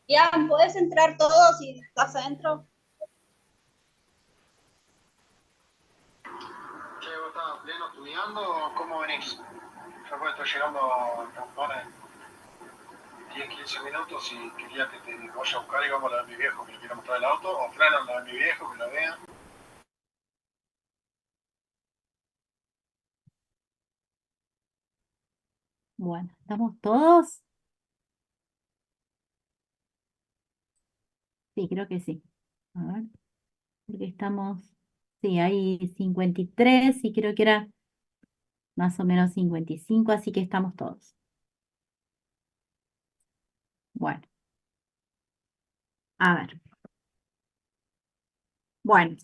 Ian, ¿puedes entrar todos si estás adentro? Che, ¿vos estás pleno estudiando o cómo venís? Yo pues estoy llegando a Campana en 10, 15 minutos y quería que te vaya a buscar y vamos a la de mi viejo, que le quiero mostrar el auto, o freno a la de mi viejo, que la vean. Bueno, ¿estamos todos? Sí, creo que sí. A ver, porque estamos, sí, hay 53 y creo que era más o menos 55, así que estamos todos. Bueno, a ver. Bueno,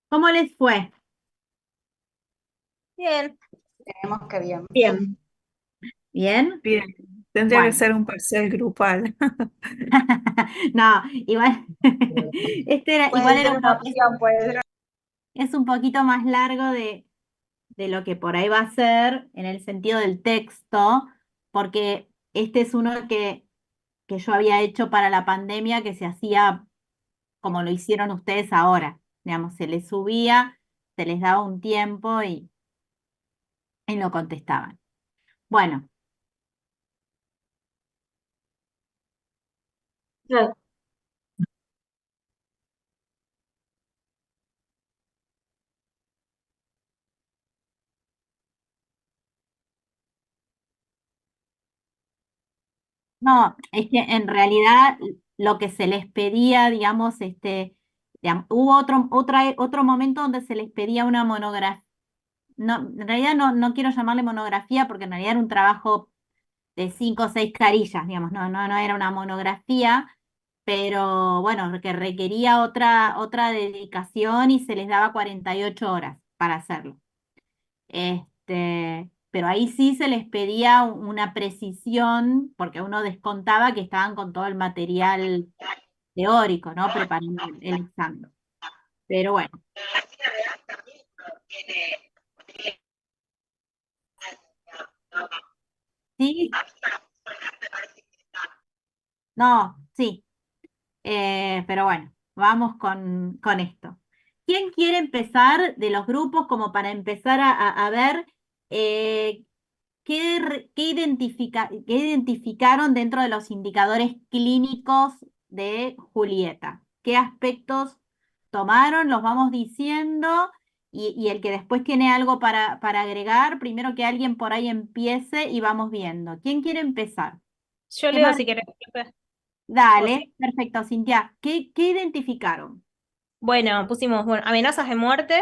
¿cómo les fue? Bien. Tenemos que bien. Bien, ¿Bien? bien. Tendría que Bueno. ser un parcial grupal. No, igual, igual Puede era ser una opción, puede ser. es un poquito más largo de lo que por ahí va a ser en el sentido del texto, porque este es uno que yo había hecho para la pandemia, que se hacía como lo hicieron ustedes ahora. Digamos, se les subía, se les daba un tiempo y lo contestaban. Bueno, Claro. no, es que en realidad lo que se les pedía, digamos, hubo otro momento donde se les pedía una monografía. No, en realidad no quiero llamarle monografía porque en realidad era un trabajo de 5 o 6 carillas, digamos, no era una monografía, pero bueno, que requería otra dedicación y se les daba 48 horas para hacerlo. Pero ahí sí se les pedía una precisión, porque uno descontaba que estaban con todo el material teórico, ¿no? Preparando el examen. Pero bueno, sí, no, sí. Pero bueno, vamos con esto. ¿Quién quiere empezar de los grupos como para empezar a ver eh, qué identificaron dentro de los indicadores clínicos de Julieta? ¿Qué aspectos tomaron? Los vamos diciendo y el que después tiene algo para agregar, primero que alguien por ahí empiece y vamos viendo. ¿Quién quiere empezar? Yo ¿Qué leo más? si querés. O Dale, sí. perfecto, Cintia. ¿Qué identificaron? Bueno, pusimos, bueno, amenazas de muerte,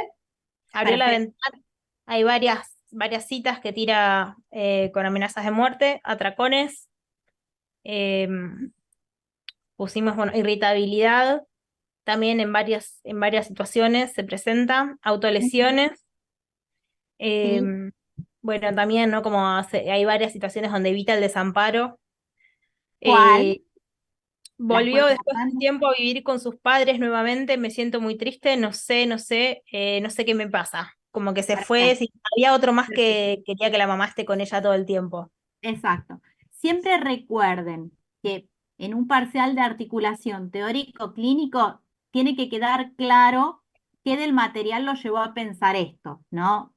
abrió la Perfecto. ventana, hay varias citas que tira con amenazas de muerte, atracones, eh, pusimos, bueno, irritabilidad, también en varias situaciones se presenta, Ujú. autolesiones, eh, Sí. bueno, también, ¿no? Como hay varias situaciones donde evita el desamparo. ¿Cuál? Eh, ¿Las puedo Volvió después de un anotar? tiempo a vivir con sus padres nuevamente, me siento muy triste, no sé qué me pasa. Como que se fue, Perfecto, sí, había otro más perfecto. que quería que la mamá esté con ella todo el tiempo. Exacto. Siempre recuerden que en un parcial de articulación teórico-clínico tiene que quedar claro qué del material lo llevó a pensar esto, ¿no?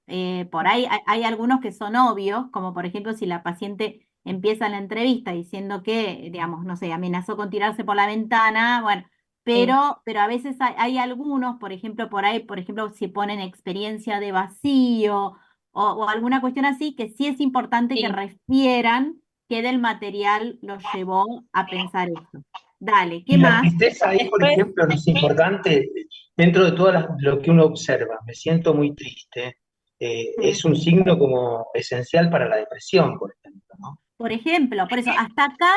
Por ahí hay algunos que son obvios, como por ejemplo si la paciente empieza la entrevista diciendo que, digamos, no sé, amenazó con tirarse por la ventana, bueno, Sí, pero a veces hay algunos, por ejemplo, por ahí, por ejemplo, si ponen experiencia de vacío o alguna cuestión así, que sí es importante que sí. refieran qué del material los llevó a pensar esto. Dale, ¿qué Y la más? tristeza ahí, por Después, ejemplo, no es importante dentro de todo lo que uno observa. Me siento muy triste. Mm. Es un signo como esencial para la depresión, por ejemplo, ¿no? Por ejemplo, por eso, hasta acá,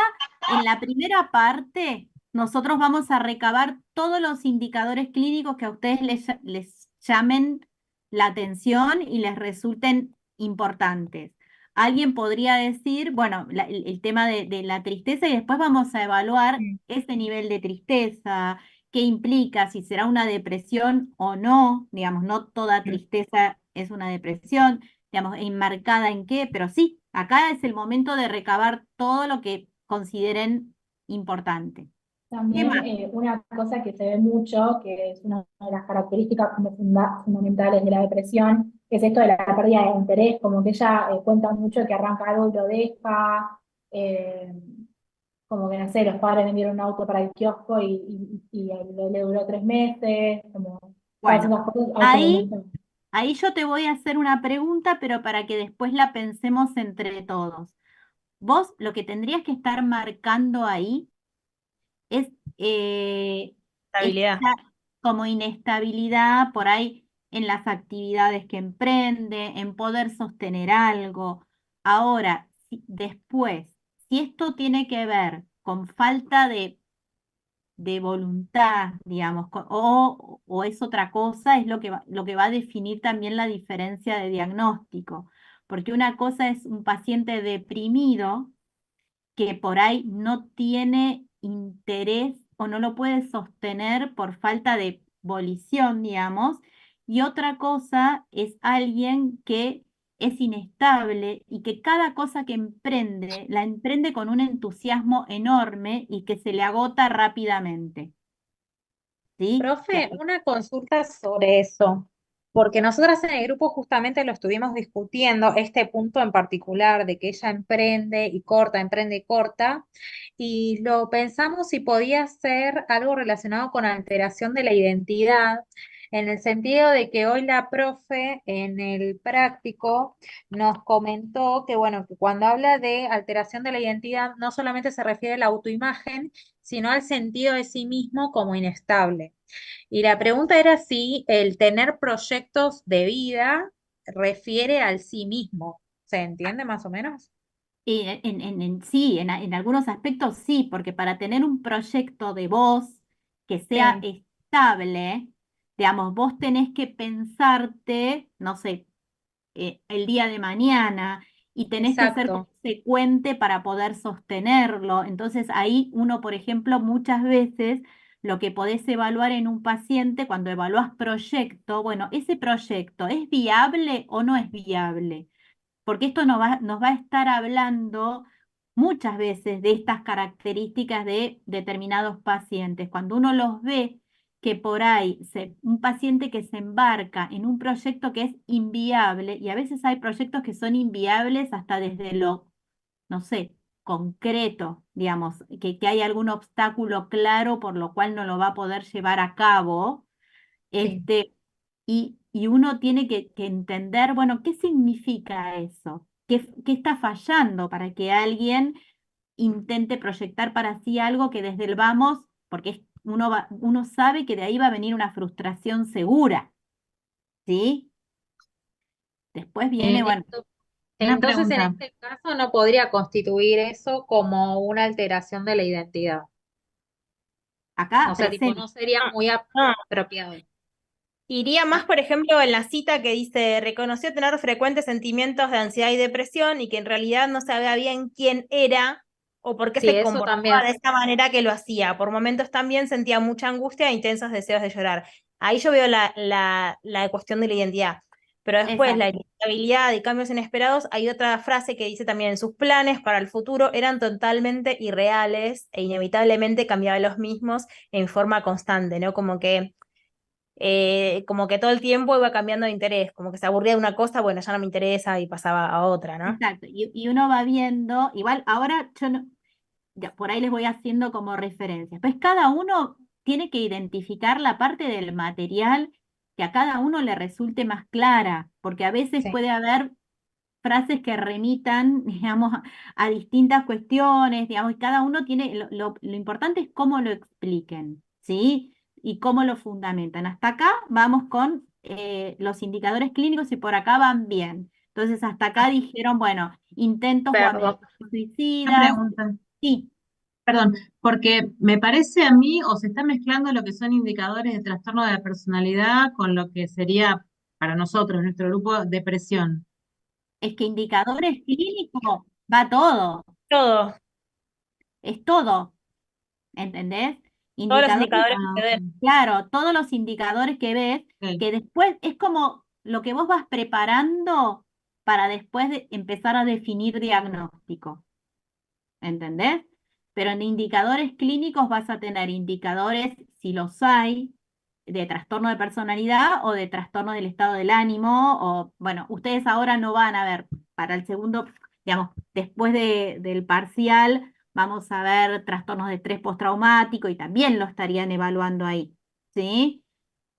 en la primera parte, nosotros vamos a recabar todos los indicadores clínicos que a ustedes les llamen la atención y les resulten importantes. Alguien podría decir, bueno, el tema de la tristeza y después vamos a evaluar mm, ese nivel de tristeza, qué implica, si será una depresión o no, digamos, no toda mm, tristeza es una depresión, digamos, enmarcada en qué, pero sí, acá es el momento de recabar todo lo que consideren importante. ¿Qué También más? una cosa que se ve mucho, que es una de las características como fundamentales de la depresión, es esto de la pérdida de interés, como que ella cuenta mucho que arranca algo y lo deja, eh, como que no sé, los padres vendieron un auto para el kiosco y le duró 3 meses, como todas Bueno, esas cosas a ese ahí, momento. ahí yo te voy a hacer una pregunta, pero para que después la pensemos entre todos. Vos lo que tendrías que estar marcando ahí es Estabilidad. esta como inestabilidad por ahí en las actividades que emprende, en poder sostener algo. Ahora, después, si esto tiene que ver con falta de voluntad, digamos, o es otra cosa, es lo que va a definir también la diferencia de diagnóstico. Porque una cosa es un paciente deprimido que por ahí no tiene interés o no lo puede sostener por falta de volición, digamos, y otra cosa es alguien que es inestable y que cada cosa que emprende, la emprende con un entusiasmo enorme y que se le agota rápidamente, ¿sí? Profe, una consulta sobre eso, porque nosotras en el grupo justamente lo estuvimos discutiendo, este punto en particular de que ella emprende y corta, y lo pensamos si podía ser algo relacionado con alteración de la identidad, en el sentido de que hoy la profe en el práctico nos comentó que, bueno, que cuando habla de alteración de la identidad no solamente se refiere a la autoimagen, sino al sentido de sí mismo como inestable. Y la pregunta era si el tener proyectos de vida refiere al sí mismo. ¿Se entiende más o menos? Sí, en algunos aspectos sí, porque para tener un proyecto de voz que sea Sí, estable, digamos, vos tenés que pensarte, no sé, el día de mañana y tenés que ser exacto. consecuente para poder sostenerlo. Entonces ahí uno, por ejemplo, muchas veces lo que podés evaluar en un paciente cuando evaluás proyecto, bueno, ese proyecto ¿es viable o no es viable? Porque esto nos va a estar hablando muchas veces de estas características de determinados pacientes. Cuando uno los ve que por ahí un paciente que se embarca en un proyecto que es inviable, y a veces hay proyectos que son inviables hasta desde lo, no sé, concreto, digamos, que hay algún obstáculo claro por lo cual no lo va a poder llevar a cabo, Sí. este, y uno tiene que entender, bueno, ¿qué significa eso? ¿Qué está fallando para que alguien intente proyectar para sí algo que desde el vamos, porque uno sabe que de ahí va a venir una frustración segura, ¿sí? Después viene, bueno, Ento- Una Entonces, en pregunta. este caso, no podría constituir eso como una alteración de la identidad. acá O sea, tipo, presente. no sería muy No, apropiado. iría más, por ejemplo, en la cita que dice, reconoció tener frecuentes sentimientos de ansiedad y depresión y que en realidad no sabía bien quién era o por qué Sí, se eso comportaba también. de esta manera que lo hacía. Por momentos también sentía mucha angustia e intensos deseos de llorar. Ahí yo veo la cuestión de la identidad. Pero después, la Exacto. inestabilidad y cambios inesperados, hay otra frase que dice también, sus planes para el futuro eran totalmente irreales e inevitablemente cambiaban los mismos en forma constante, ¿no? Como que todo el tiempo iba cambiando de interés, como que se aburría de una cosa, bueno, ya no me interesa y pasaba a otra, ¿no? Exacto. Y uno va viendo, igual ahora yo no, ya, por ahí les voy haciendo como referencias. Pues cada uno tiene que identificar la parte del material que a cada uno le resulte más clara, porque a veces Sí. puede haber frases que remitan, digamos, a distintas cuestiones, digamos, y cada uno tiene, lo importante es cómo lo expliquen, ¿sí? Y cómo lo fundamentan. Hasta acá vamos con los indicadores clínicos y por acá van bien. Entonces, hasta acá dijeron, bueno, intentos o Perdón. amenazas Una suicidas, pregunta. sí. Perdón, porque me parece a mí, o se está mezclando lo que son indicadores de trastorno de la personalidad con lo que sería para nosotros, nuestro grupo, depresión. Es que indicadores clínicos va todo, Todo, es todo, ¿entendés? todos los Indicadores, indicadores Ah, que se ven. ok. claro, todos los indicadores que ves, Ok. que después es como lo que vos vas preparando para después empezar a definir diagnóstico. ¿Entendés? Pero en indicadores clínicos vas a tener indicadores, si los hay, de trastorno de personalidad o de trastorno del estado del ánimo, o bueno, ustedes ahora no van a ver, para el segundo, digamos, después del parcial, vamos a ver trastornos de estrés postraumático y también lo estarían evaluando ahí, ¿sí?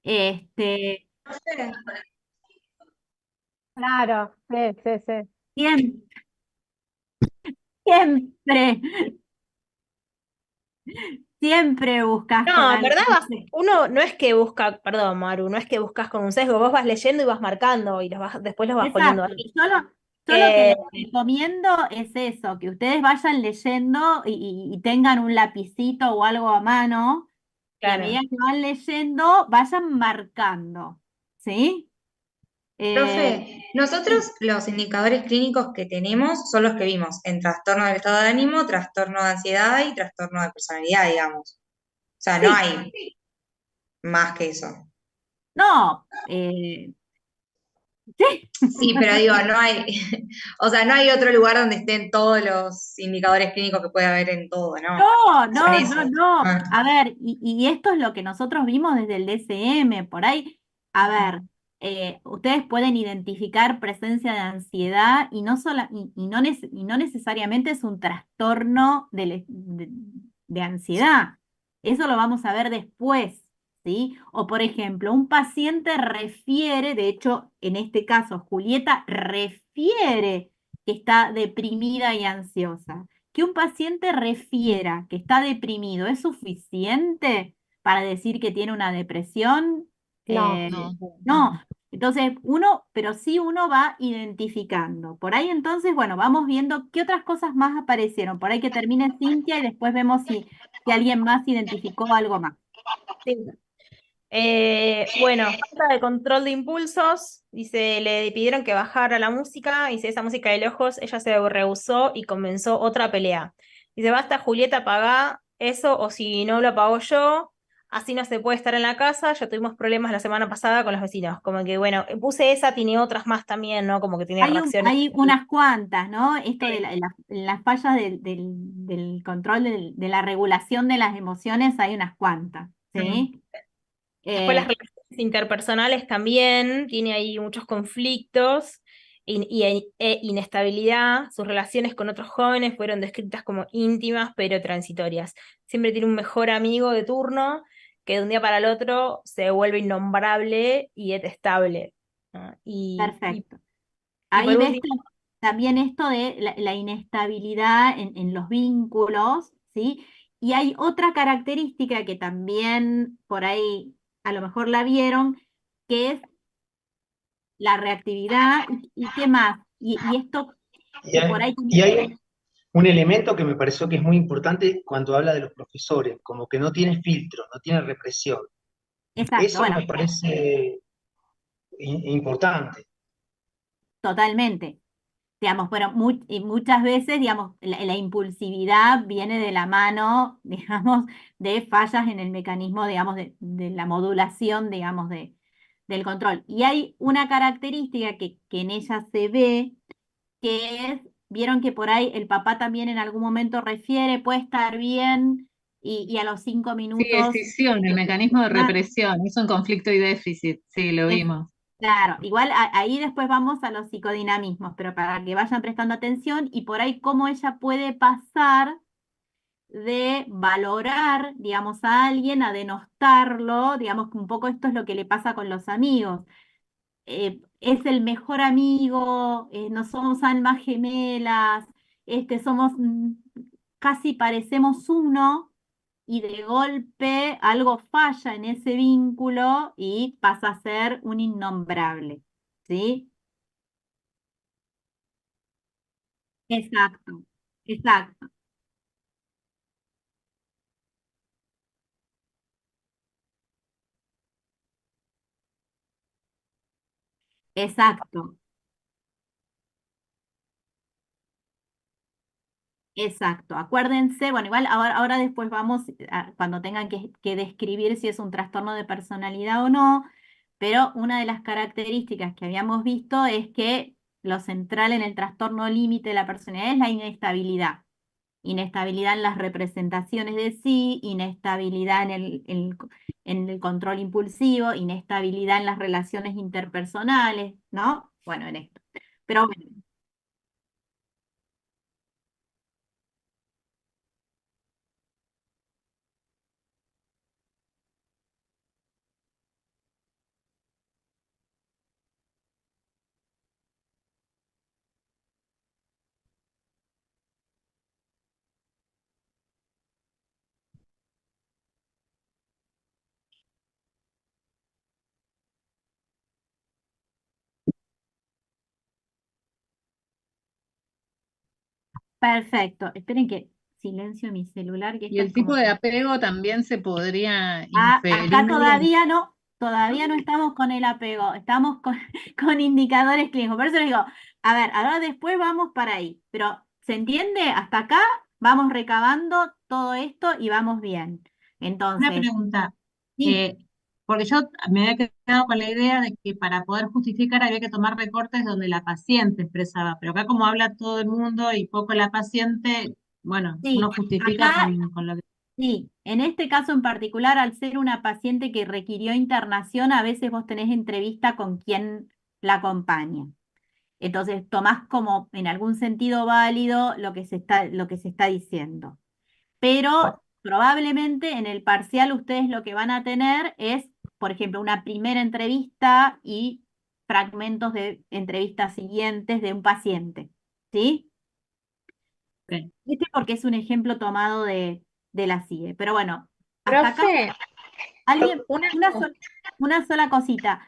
Este, Claro, sí, sí, sí. siempre, siempre, siempre buscas con No, en algo. verdad uno no es que busca, perdón, Maru, no es que buscas con un sesgo, vos vas leyendo y vas marcando y después los vas poniendo Exacto. ahí. Yo lo que Eh, les recomiendo es eso, que ustedes vayan leyendo y tengan un lapicito o algo a mano, y a medida claro. que van leyendo, vayan marcando, ¿sí? Eh, Profe, nosotros sí, los indicadores clínicos que tenemos son los que vimos en trastorno del estado de ánimo, trastorno de ansiedad y trastorno de personalidad, digamos. O sea, no sí, hay más que eso. no, sí. Sí, pero digo, no hay, o sea, no hay otro lugar donde estén todos los indicadores clínicos que puede haber en todo, ¿no? No, Son no, no, esos. no. Ah. A ver, y esto es lo que nosotros vimos desde el DSM. Por ahí, a ver, ustedes pueden identificar presencia de ansiedad y no, y no necesariamente es un trastorno de ansiedad. Eso lo vamos a ver después, ¿sí? O por ejemplo, un paciente refiere, de hecho, en este caso, Julieta refiere que está deprimida y ansiosa. Que un paciente refiera que está deprimido es suficiente para decir que tiene una depresión. No. No. Entonces, pero sí uno va identificando. Por ahí entonces, bueno, vamos viendo qué otras cosas más aparecieron. Por ahí que termine Cintia y después vemos si alguien más identificó algo más. Sí. Bueno, falta de control de impulsos. Dice, le pidieron que bajara la música. Dice, esa música de lejos, ella se rehusó y comenzó otra pelea. Dice, basta, Julieta, apagá eso, o si no lo apago yo, así no se puede estar en la casa. Ya tuvimos problemas la semana pasada con los vecinos. Como que, bueno, puse esa, tiene otras más también, ¿no? Como que tiene reacciones. Hay unas cuantas, ¿no? Esto de Sí. las fallas del control de la regulación de las emociones, hay unas cuantas, Mm. ¿sí? Después las Eh, relaciones interpersonales también, tiene ahí muchos conflictos e inestabilidad. Sus relaciones con otros jóvenes fueron descritas como íntimas pero transitorias. Siempre tiene un mejor amigo de turno que de un día para el otro se vuelve innombrable y detestable, ¿no? Perfecto. Y Ahí por ves último, también esto de la inestabilidad en los vínculos, ¿sí? Y hay otra característica que también por ahí a lo mejor la vieron, que es la reactividad y qué más. Y esto Y que por hay, ahí... y hay un elemento que me pareció que es muy importante cuando habla de los profesores, como que no tiene filtro, no tiene represión. Exacto, Eso bueno, me parece importante. totalmente. Digamos, pero y muchas veces, digamos, la impulsividad viene de la mano, digamos, de fallas en el mecanismo, digamos, de la modulación, digamos, del control. Y hay una característica que en ella se ve, que es, vieron que por ahí el papá también en algún momento refiere, puede estar bien, y a los 5 minutos... Sí, escisión, el mecanismo de Ah, represión, es un conflicto y déficit, sí, lo es vimos. claro, igual ahí después vamos a los psicodinamismos, pero para que vayan prestando atención y por ahí cómo ella puede pasar de valorar, digamos, a alguien a denostarlo, digamos que un poco esto es lo que le pasa con los amigos. Es el mejor amigo, no somos almas gemelas, somos casi parecemos uno y de golpe algo falla en ese vínculo y pasa a ser un innombrable, ¿sí? Exacto, exacto, exacto, exacto. Acuérdense, bueno, igual ahora después vamos, cuando tengan que describir si es un trastorno de personalidad o no, pero una de las características que habíamos visto es que lo central en el trastorno límite de la personalidad es la inestabilidad. Inestabilidad en las representaciones de sí, inestabilidad en el control impulsivo, inestabilidad en las relaciones interpersonales, ¿no? Bueno, en esto. Pero bueno, perfecto. Esperen que silencio mi celular, que Y esto el es tipo como... de apego también se podría Ah, acá inferir. todavía no estamos con el apego, estamos con, con indicadores clínicos. Por eso les digo, a ver, ahora después vamos para ahí, pero ¿se entiende? Hasta acá vamos recabando todo esto y vamos bien. Una Entonces, pregunta, sí, eh, porque yo me había quedado con la idea de que para poder justificar había que tomar recortes donde la paciente expresaba, pero acá como habla todo el mundo y poco la paciente, bueno, sí, uno justifica acá con lo que... sí, en este caso en particular, al ser una paciente que requirió internación, a veces vos tenés entrevista con quien la acompaña. Entonces, tomás como en algún sentido válido lo que se está diciendo. Pero probablemente en el parcial ustedes lo que van a tener es, por ejemplo, una primera entrevista y fragmentos de entrevistas siguientes de un paciente. ¿Sí? Sí. Este porque es un ejemplo tomado de la CIE. Pero bueno, hasta acá, Profe, alguien, una, una sola cosita.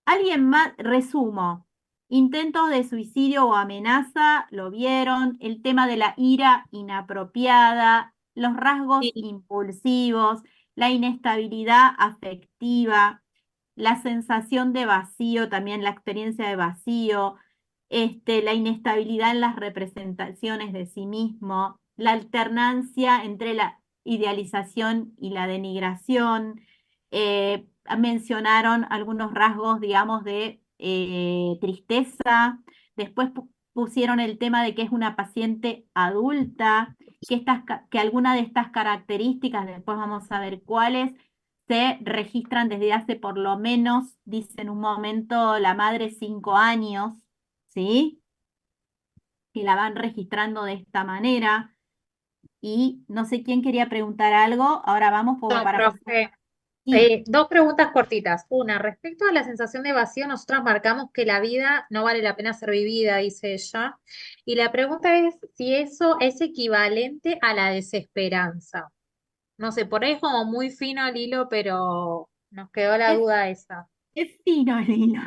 Alguien más, resumo, intentos de suicidio o amenaza, lo vieron, el tema de la ira inapropiada, los rasgos sí, impulsivos, la inestabilidad afectiva, la sensación de vacío, también la experiencia de vacío, la inestabilidad en las representaciones de sí mismo, la alternancia entre la idealización y la denigración. Mencionaron algunos rasgos, digamos, de tristeza. Después pusieron el tema de que es una paciente adulta, que alguna de estas características, después vamos a ver cuáles, se registran desde hace por lo menos, dice en un momento la madre, 5 años, ¿sí? Que la van registrando de esta manera. Y no sé quién quería preguntar algo, ahora vamos como no, para pasar. profe. Sí, Dos preguntas cortitas. Una, respecto a la sensación de vacío, nosotros marcamos que la vida no vale la pena ser vivida, dice ella. Y la pregunta es si eso es equivalente a la desesperanza. No sé, por ahí es como muy fino el hilo, pero nos quedó la es, duda esa. es fino el hilo,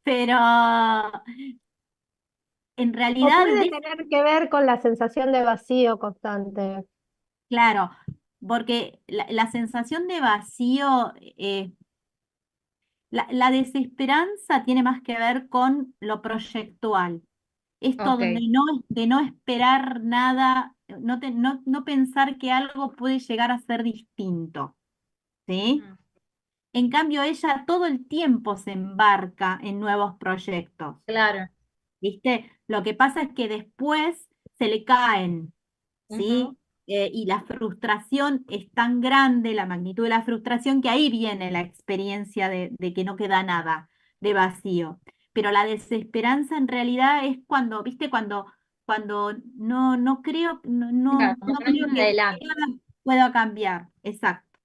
pero en O realidad, puede tener que ver con la sensación de vacío constante. claro, porque la sensación de vacío, la desesperanza tiene más que ver con lo proyectual. Esto Ok. de no esperar nada, no pensar que algo puede llegar a ser distinto, ¿sí? Mm, En cambio, ella todo el tiempo se embarca en nuevos proyectos, claro. ¿viste? Lo que pasa es que después se le caen, Ujú. ¿sí? Y la frustración es tan grande, la magnitud de la frustración, que ahí viene la experiencia de que no queda nada, de vacío. Pero la desesperanza en realidad es cuando, ¿viste? Cuando no creo, Claro, como no que no hay creo un que adelanto. pueda cambiar. Exacto.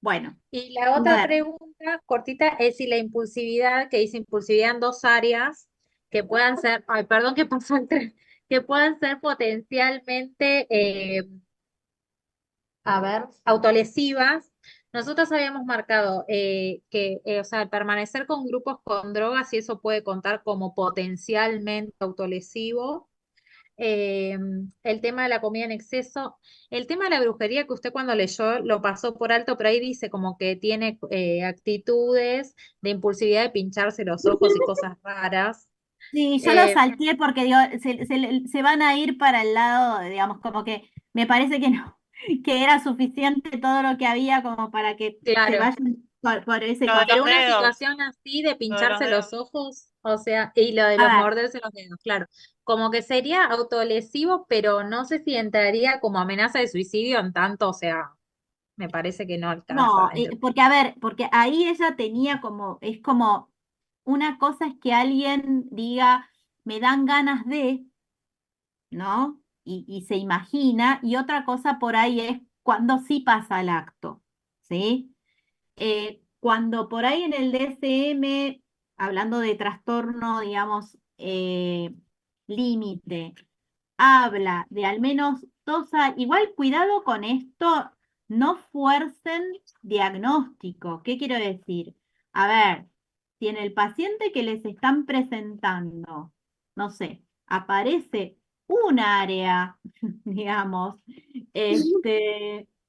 Bueno, Y la a otra ver. pregunta cortita es si la impulsividad, que dice impulsividad en dos áreas, que puedan ser, ay, perdón que pasó el tren, que puedan ser potencialmente, a ver, autolesivas. Nosotros habíamos marcado que, o sea, el permanecer con grupos con drogas, y eso puede contar como potencialmente autolesivo. eh, el tema de la comida en exceso, el tema de la brujería que usted cuando leyó lo pasó por alto, pero ahí dice como que tiene actitudes de impulsividad de pincharse los ojos y cosas raras. Sí, yo lo Eh, salteé porque digo, se van a ir para el lado, digamos, como que me parece que no, que era suficiente todo lo que había como para que se claro, vayan por ese Lo de los pero una dedos, situación así de lo de los pincharse los dedos. ojos, O sea, y lo de A los ver, morderse los dedos, claro. Como que sería autolesivo, pero no sé si entraría como amenaza de suicidio en tanto, o sea, me parece que no alcanza. no, porque a ver, porque ahí ella tenía como, es como, una cosa es que alguien diga, me dan ganas de, ¿no? Y se imagina, y otra cosa por ahí es cuando sí pasa el acto, ¿sí? Cuando por ahí en el DSM, hablando de trastorno, digamos, límite, habla de al menos dos, igual cuidado con esto, no fuercen diagnóstico. ¿Qué quiero decir? A ver, si en el paciente que les están presentando, no sé, aparece un área, digamos,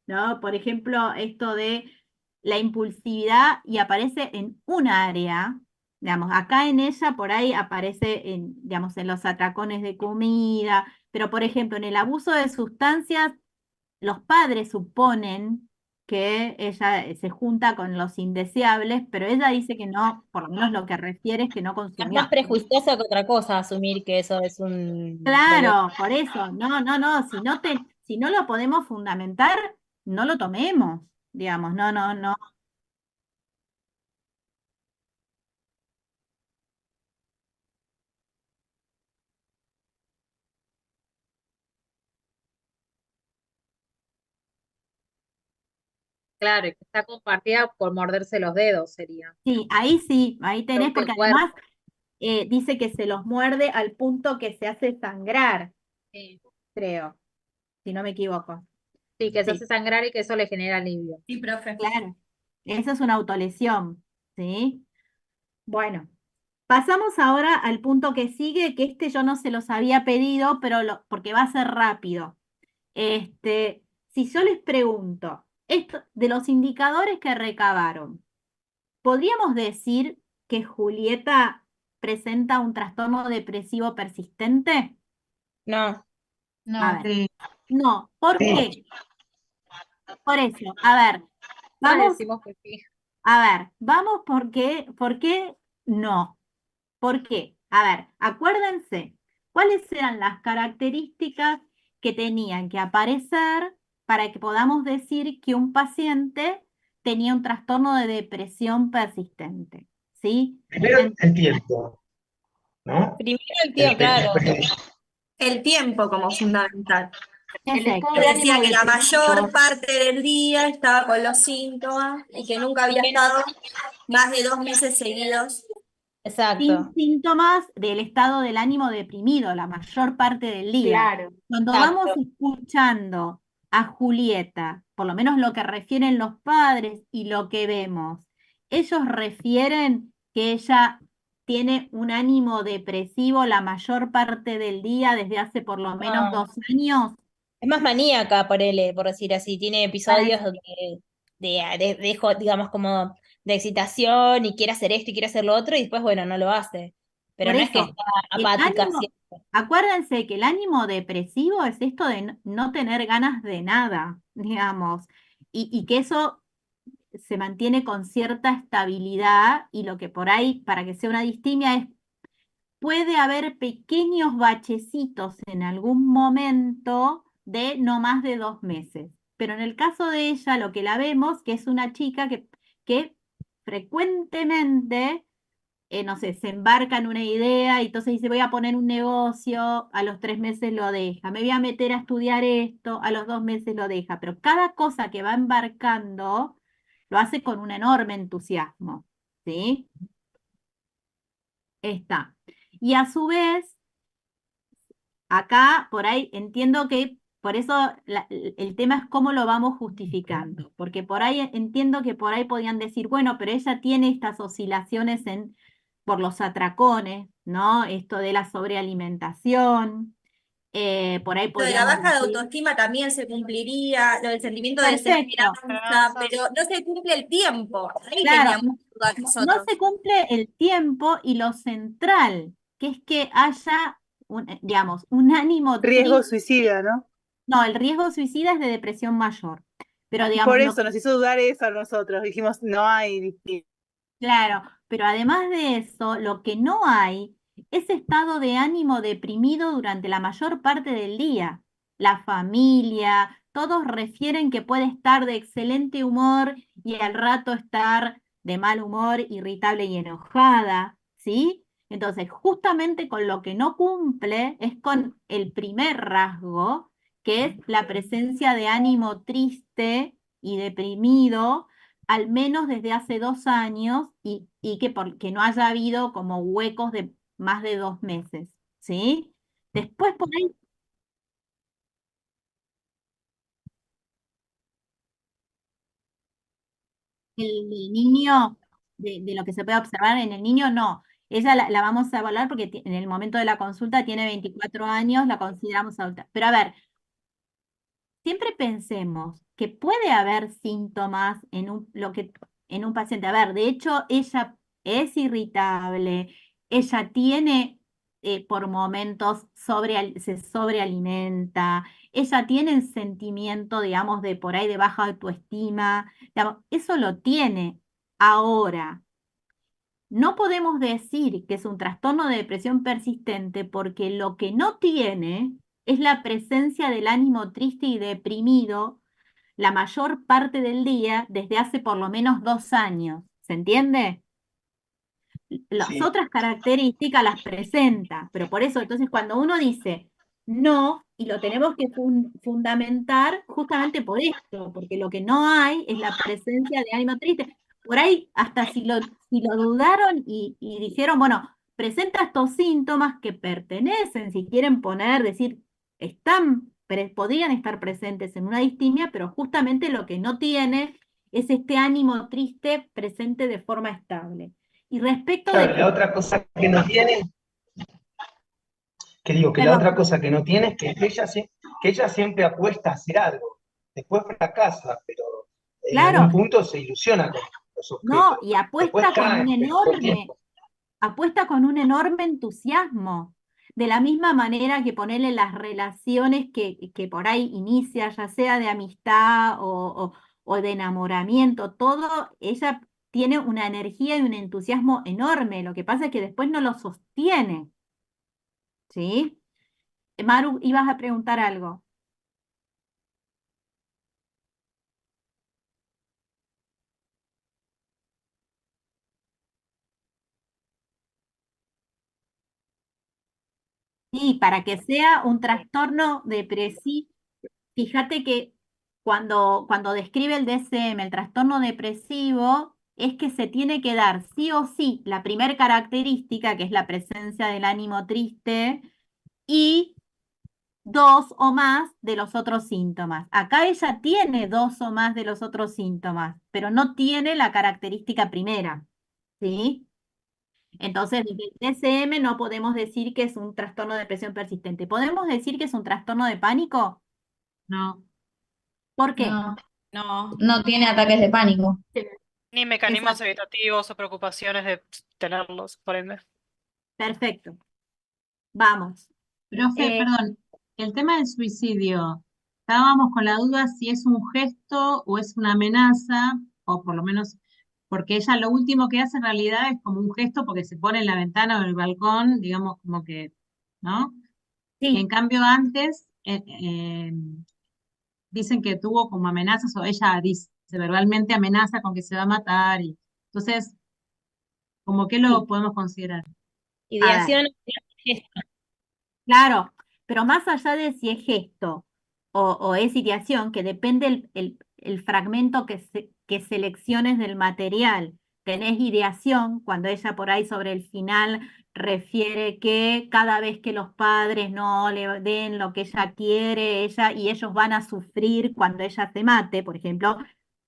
¿no? Por ejemplo, esto de la impulsividad y aparece en un área, digamos, acá en ella por ahí aparece en, digamos, en los atracones de comida, pero por ejemplo, en el abuso de sustancias, los padres suponen que ella se junta con los indeseables, pero ella dice que no, por lo menos lo que refiere es que no Es más consumió. prejuicioso que otra cosa asumir que eso es un problema. Claro, por eso, no, no, no, si no lo podemos fundamentar, no lo tomemos, digamos, no, no, no. Claro, y que está compartida por morderse los dedos, sería. Sí, ahí tenés, Propio porque además cuerpo. dice que se los muerde al punto que se hace sangrar, Sí. creo, si no me equivoco. Sí, que se hace Sí, sangrar y que eso le genera alivio. Sí, profe. claro. Eso es una autolesión, ¿sí? Bueno, pasamos ahora al punto que sigue, que este yo no se los había pedido, pero porque va a ser rápido. Si yo les pregunto, esto, de los indicadores que recabaron, ¿podríamos decir que Julieta presenta un trastorno depresivo persistente? No, A No. ver, Sí. no, ¿por Sí, qué? Por eso, a ver, Nosotros vamos, decimos que sí. vamos, ¿por qué no? ¿Por qué? A ver, acuérdense, ¿cuáles eran las características que tenían que aparecer para que podamos decir que un paciente tenía un trastorno de depresión persistente? ¿Sí? primero el tiempo, ¿no? primero el El, tío, claro. El tiempo como fundamental. El estado Perfecto. de ánimo decía que la mayor parte del día estaba con los síntomas y que nunca había estado más de 2 meses seguidos. Sin Exacto, síntomas del estado del ánimo deprimido la mayor parte del día. Claro. Cuando vamos exacto. escuchando a Julieta, por lo menos lo que refieren los padres y lo que vemos, ellos refieren que ella tiene un ánimo depresivo la mayor parte del día desde hace por lo menos No. 2 años. Es más maníaca, por decir así. Tiene episodios digamos, como de excitación y quiere hacer esto y quiere hacer lo otro y después, bueno, no lo hace. Pero Por no es que eso, está el apática ánimo, siempre. acuérdense que el ánimo depresivo es esto de no tener ganas de nada, digamos, y que eso se mantiene con cierta estabilidad y lo que por ahí, para que sea una distimia, es puede haber pequeños bachecitos en algún momento de no más de 2 meses. Pero en el caso de ella, lo que la vemos, que es una chica que frecuentemente no sé, se embarca en una idea y entonces dice, voy a poner un negocio, a los 3 meses lo deja, me voy a meter a estudiar esto, a los 2 meses lo deja, pero cada cosa que va embarcando lo hace con un enorme entusiasmo, ¿sí? Está. Y a su vez, acá por ahí entiendo que, por eso el tema es cómo lo vamos justificando, porque por ahí entiendo que por ahí podían decir, bueno, pero ella tiene estas oscilaciones por los atracones, ¿no? Esto de la sobrealimentación, por ahí Lo de la podríamos baja de decir, autoestima también se cumpliría, lo del sentimiento de perfecto, desesperanza, pero no se cumple el tiempo. Ahí claro, teníamos dudas no nosotros. se cumple el tiempo y lo central, que es que haya, digamos, un ánimo Riesgo triste. suicida, ¿no? No, el riesgo suicida es de depresión mayor. Pero digamos, Por lo eso que nos hizo dudar eso a nosotros. Dijimos, no hay distinción. Claro, pero además de eso, lo que no hay es estado de ánimo deprimido durante la mayor parte del día. La familia, todos refieren que puede estar de excelente humor y al rato estar de mal humor, irritable y enojada, ¿sí? Entonces, justamente con lo que no cumple es con el primer rasgo, que es la presencia de ánimo triste y deprimido al menos desde hace 2 años y que no haya habido como huecos de más de 2 meses, ¿sí? Después por ahí el niño, de lo que se puede observar en el niño, no. Ella la vamos a evaluar porque en el momento de la consulta tiene 24 años, la consideramos adulta. Pero a ver, siempre pensemos que puede haber síntomas en un paciente. A ver, de hecho, ella es irritable, ella tiene por momentos se sobrealimenta, ella tiene el sentimiento, digamos, de por ahí de baja autoestima, digamos, eso lo tiene. Ahora, no podemos decir que es un trastorno de depresión persistente porque lo que no tiene es la presencia del ánimo triste y deprimido la mayor parte del día desde hace por lo menos 2 años. ¿Se entiende? Las Sí, otras características las presenta, pero por eso, entonces, cuando uno dice no, y lo tenemos que fundamentar justamente por esto, porque lo que no hay es la presencia de ánimo triste. Por ahí, hasta si lo dudaron y dijeron, bueno, presenta estos síntomas que pertenecen, si quieren poner, decir, podrían estar presentes en una distimia, pero justamente lo que no tiene es este ánimo triste presente de forma estable. Y respecto de claro, que, la otra cosa que no tiene, que digo, que la otra perdón, cosa que no tiene es que que ella siempre apuesta a hacer algo, después fracasa, pero en algún claro, punto se ilusiona con los no, objetos, y después cae, pero todo el tiempo. apuesta con un enorme entusiasmo. De la misma manera que ponerle las relaciones que por ahí inicia, ya sea de amistad o de enamoramiento, todo, ella tiene una energía y un entusiasmo enorme. Lo que pasa es que después no lo sostiene, ¿sí? Maru, ibas a preguntar algo. Sí, para que sea un trastorno depresivo, fíjate que cuando describe el DSM, el trastorno depresivo, es que se tiene que dar sí o sí la primera característica, que es la presencia del ánimo triste, y dos o más de los otros síntomas. Acá ella tiene dos o más de los otros síntomas, pero no tiene la característica primera, ¿sí? Entonces, desde el DSM no podemos decir que es un trastorno de depresión persistente. ¿Podemos decir que es un trastorno de pánico? No. ¿Por qué? No, No, no tiene ataques de pánico. Ni mecanismos Exacto, evitativos o preocupaciones de tenerlos, por ende. perfecto. Vamos. Profe, Eh, perdón, el tema del suicidio, estábamos con la duda si es un gesto o es una amenaza, o por lo menos, porque ella lo último que hace en realidad es como un gesto porque se pone en la ventana o en el balcón, digamos como que, ¿no? Y en sí, cambio antes dicen que tuvo como amenazas, o ella dice verbalmente amenaza con que se va a matar, y entonces, ¿como que lo sí. podemos considerar? A ver, ideación, gesto. claro, pero más allá de si es gesto o es ideación, que depende el fragmento que selecciones del material. Tenés ideación cuando ella por ahí sobre el final refiere que cada vez que los padres no le den lo que ella quiere, y ellos van a sufrir cuando ella se mate, por ejemplo,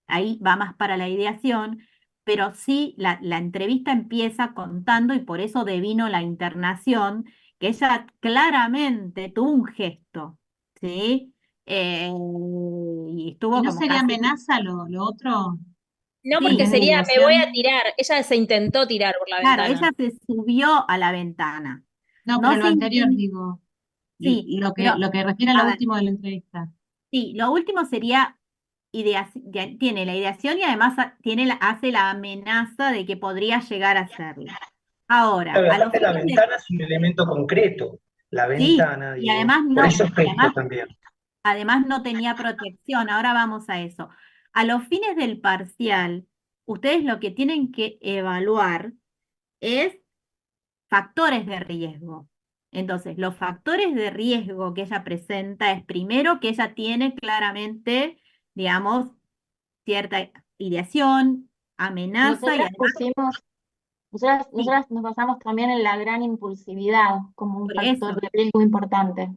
ahí va más para la ideación, pero sí la entrevista empieza contando y por eso devino la internación que ella claramente tuvo un gesto, ¿sí? Y ¿Y estuvo no como sería casi, amenaza lo otro No, en sí, porque vez de sería, me voy a ideación? tirar. Ella se intentó tirar por la claro, ella ventana. se subió a la ventana. No, pero No lo se anterior, intentó, digo, sí, lo pero, lo que refiere a lo a ver, último de la entrevista. sí, lo último sería tiene la ideación y además hace la amenaza de que podría llegar a hacerlo. Ahora, Claro, a los aparte la fines ventana es un elemento concreto. La sí, ventana, y digo, por eso es gesto también. además no tenía protección. Ahora vamos a eso. A los fines del parcial, ustedes lo que tienen que evaluar es factores de riesgo. Entonces, los factores de riesgo que ella presenta es primero que ella tiene claramente, digamos, cierta ideación, amenaza y además, sí, Nosotras nos basamos también en la gran impulsividad como un por factor eso, de riesgo importante.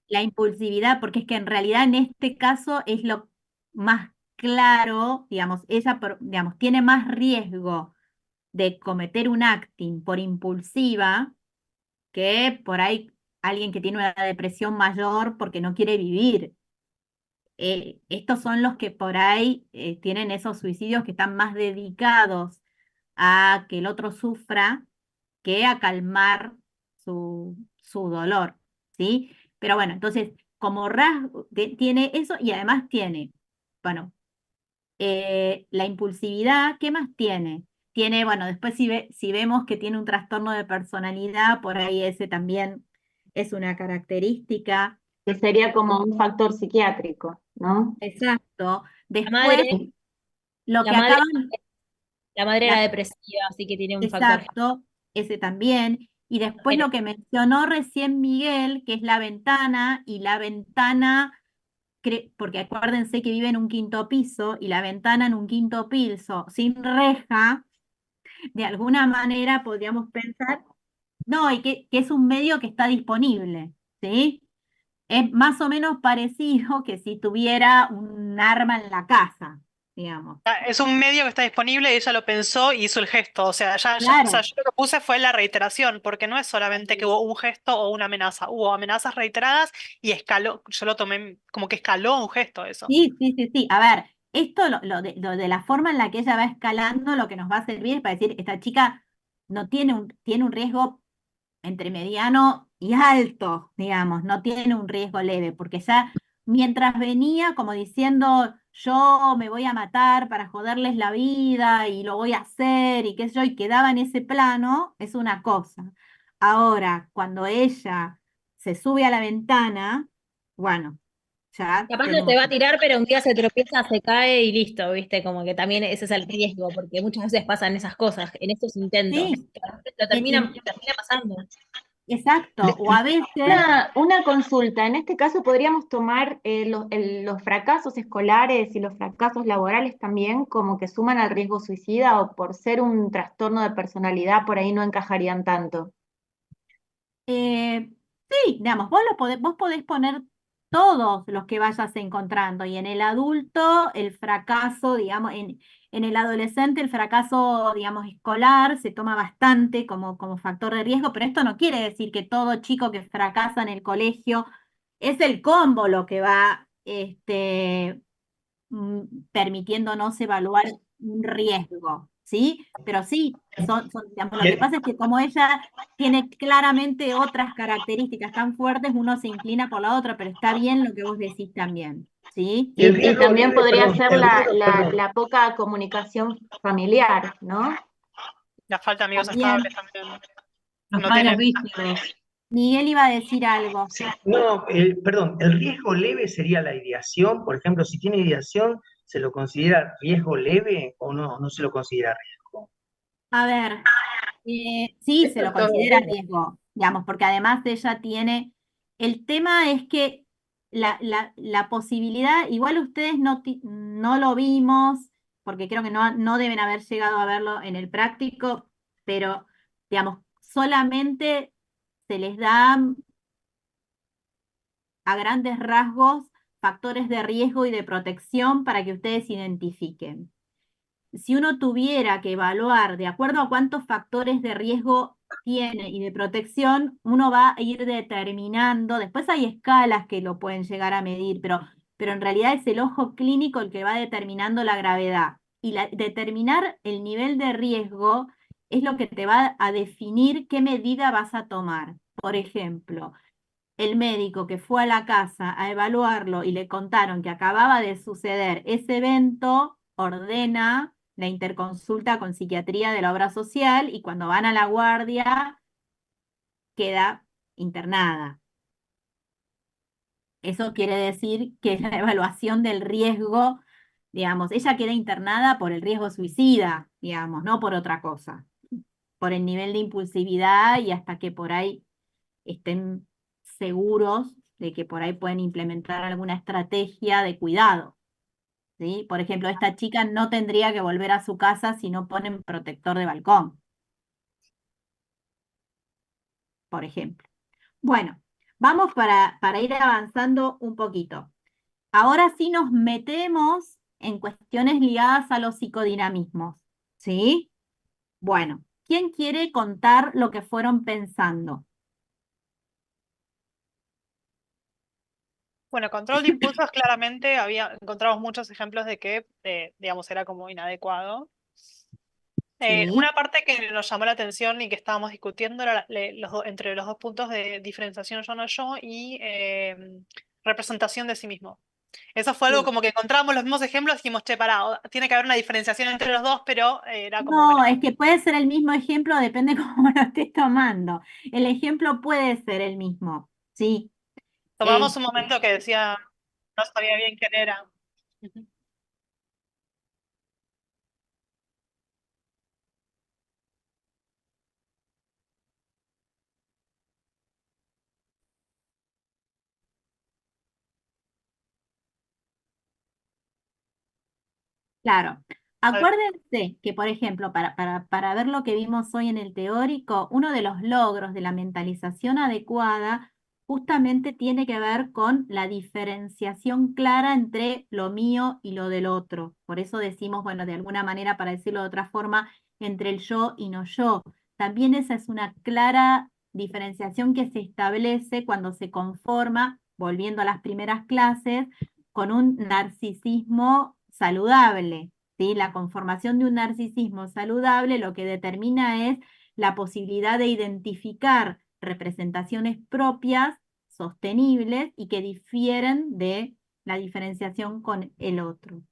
la impulsividad, porque es que en realidad en este caso es lo más claro, digamos, ella, digamos, tiene más riesgo de cometer un acting por impulsiva que por ahí alguien que tiene una depresión mayor porque no quiere vivir. Estos son los que por ahí tienen esos suicidios que están más dedicados a que el otro sufra que a calmar su dolor, ¿sí? Pero bueno, entonces, como rasgo, tiene eso y además tiene, bueno, la impulsividad, ¿qué más tiene? Tiene, bueno, después si vemos que tiene un trastorno de personalidad, por ahí ese también es una característica. Que sería como un factor psiquiátrico, ¿no? Exacto. La Después, madre, lo la que madre, acaban, la madre era la- depresiva, así que tiene un factor. exacto, ese también. Y después Pero lo que mencionó recién Miguel, que es la ventana, y la ventana, porque acuérdense que vive en un quinto piso, y la ventana en un quinto piso sin reja, de alguna manera podríamos pensar, no, y que es un medio que está disponible, ¿sí? Es más o menos parecido que si tuviera un arma en la casa, digamos. Es un medio que está disponible y ella lo pensó y hizo el gesto. O sea, o sea, Claro, yo lo que puse fue la reiteración, porque no es solamente que hubo un gesto o una amenaza, hubo amenazas reiteradas y escaló. Yo lo tomé como que escaló un gesto eso. sí, sí, sí, sí. A ver, esto lo de la forma en la que ella va escalando, lo que nos va a servir es para decir, esta chica no tiene un riesgo entre mediano y alto, digamos, no tiene un riesgo leve, porque ya mientras venía como diciendo, yo me voy a matar para joderles la vida y lo voy a hacer y qué sé yo, y quedaba en ese plano, es una cosa. Ahora, cuando ella se sube a la ventana, bueno, ya capaz no tenemos... se va a tirar, pero un día se tropieza, se cae y listo, ¿viste? Como que también ese es el riesgo, porque muchas veces pasan esas cosas en estos intentos. Sí, Lo en- en- termina pasando. exacto, o a veces... Una consulta, en este caso podríamos tomar los fracasos escolares y los fracasos laborales también como que suman al riesgo suicida o por ser un trastorno de personalidad por ahí no encajarían tanto. Eh, sí, digamos, vos podés poner todos los que vayas encontrando y en el adulto el fracaso, digamos, en el adolescente el fracaso, digamos, escolar se toma bastante como factor de riesgo, pero esto no quiere decir que todo chico que fracasa en el colegio es el combo lo que va permitiéndonos evaluar un riesgo, ¿sí? Pero sí, digamos, lo que pasa es que como ella tiene claramente otras características tan fuertes, uno se inclina por la otra, pero está bien lo que vos decís también, ¿sí? Y el Y riesgo también leve, podría perdón, ser perdón. la poca comunicación familiar, ¿no? La falta de amigos También estables también. Los No padres tiene. rígidos. Miguel iba a decir algo. Sí, no, perdón, el riesgo leve sería la ideación. Por ejemplo, si tiene ideación, ¿se lo considera riesgo leve o no? No se lo considera riesgo. A ver, sí, se Esto lo es todo considera bueno. riesgo, digamos, porque además ella tiene, el tema es que la posibilidad, igual ustedes no lo vimos, porque creo que no deben haber llegado a verlo en el práctico, pero, digamos, solamente se les da a grandes rasgos factores de riesgo y de protección para que ustedes identifiquen. Si uno tuviera que evaluar de acuerdo a cuántos factores de riesgo tiene y de protección, uno va a ir determinando, después hay escalas que lo pueden llegar a medir, pero en realidad es el ojo clínico el que va determinando la gravedad. Y determinar el nivel de riesgo es lo que te va a definir qué medida vas a tomar. Por ejemplo, el médico que fue a la casa a evaluarlo y le contaron que acababa de suceder ese evento, ordena la interconsulta con psiquiatría de la obra social y cuando van a la guardia queda internada. Eso quiere decir que la evaluación del riesgo, digamos, ella queda internada por el riesgo suicida, digamos, no por otra cosa, por el nivel de impulsividad y hasta que por ahí estén seguros de que por ahí pueden implementar alguna estrategia de cuidado, ¿sí? Por ejemplo, esta chica no tendría que volver a su casa si no ponen protector de balcón, por ejemplo. Bueno, vamos para ir avanzando un poquito. Ahora sí nos metemos en cuestiones ligadas a los psicodinamismos, ¿sí? Bueno, ¿quién quiere contar lo que fueron pensando? Bueno, control de impulsos claramente encontramos muchos ejemplos de que, digamos, era como inadecuado. ¿Sí? Una parte que nos llamó la atención y que estábamos discutiendo era entre los dos puntos de diferenciación yo no yo y representación de sí mismo. Eso fue algo Sí. como que encontramos los mismos ejemplos y dijimos, che, pará, tiene que haber una diferenciación entre los dos, pero era como, No, bueno, es que puede ser el mismo ejemplo, depende cómo lo estés tomando. El ejemplo puede ser el mismo, ¿sí? tomamos un momento que decía, no sabía bien quién era. Ujú. Claro. A ver, Acuérdense que, por ejemplo, para ver lo que vimos hoy en el teórico, uno de los logros de la mentalización adecuada justamente tiene que ver con la diferenciación clara entre lo mío y lo del otro. Por eso decimos, bueno, de alguna manera, para decirlo de otra forma, entre el yo y no yo. También esa es una clara diferenciación que se establece cuando se conforma, volviendo a las primeras clases, con un narcisismo saludable, ¿sí? La conformación de un narcisismo saludable lo que determina es la posibilidad de identificar representaciones propias, sostenibles y que difieren de la diferenciación con el otro.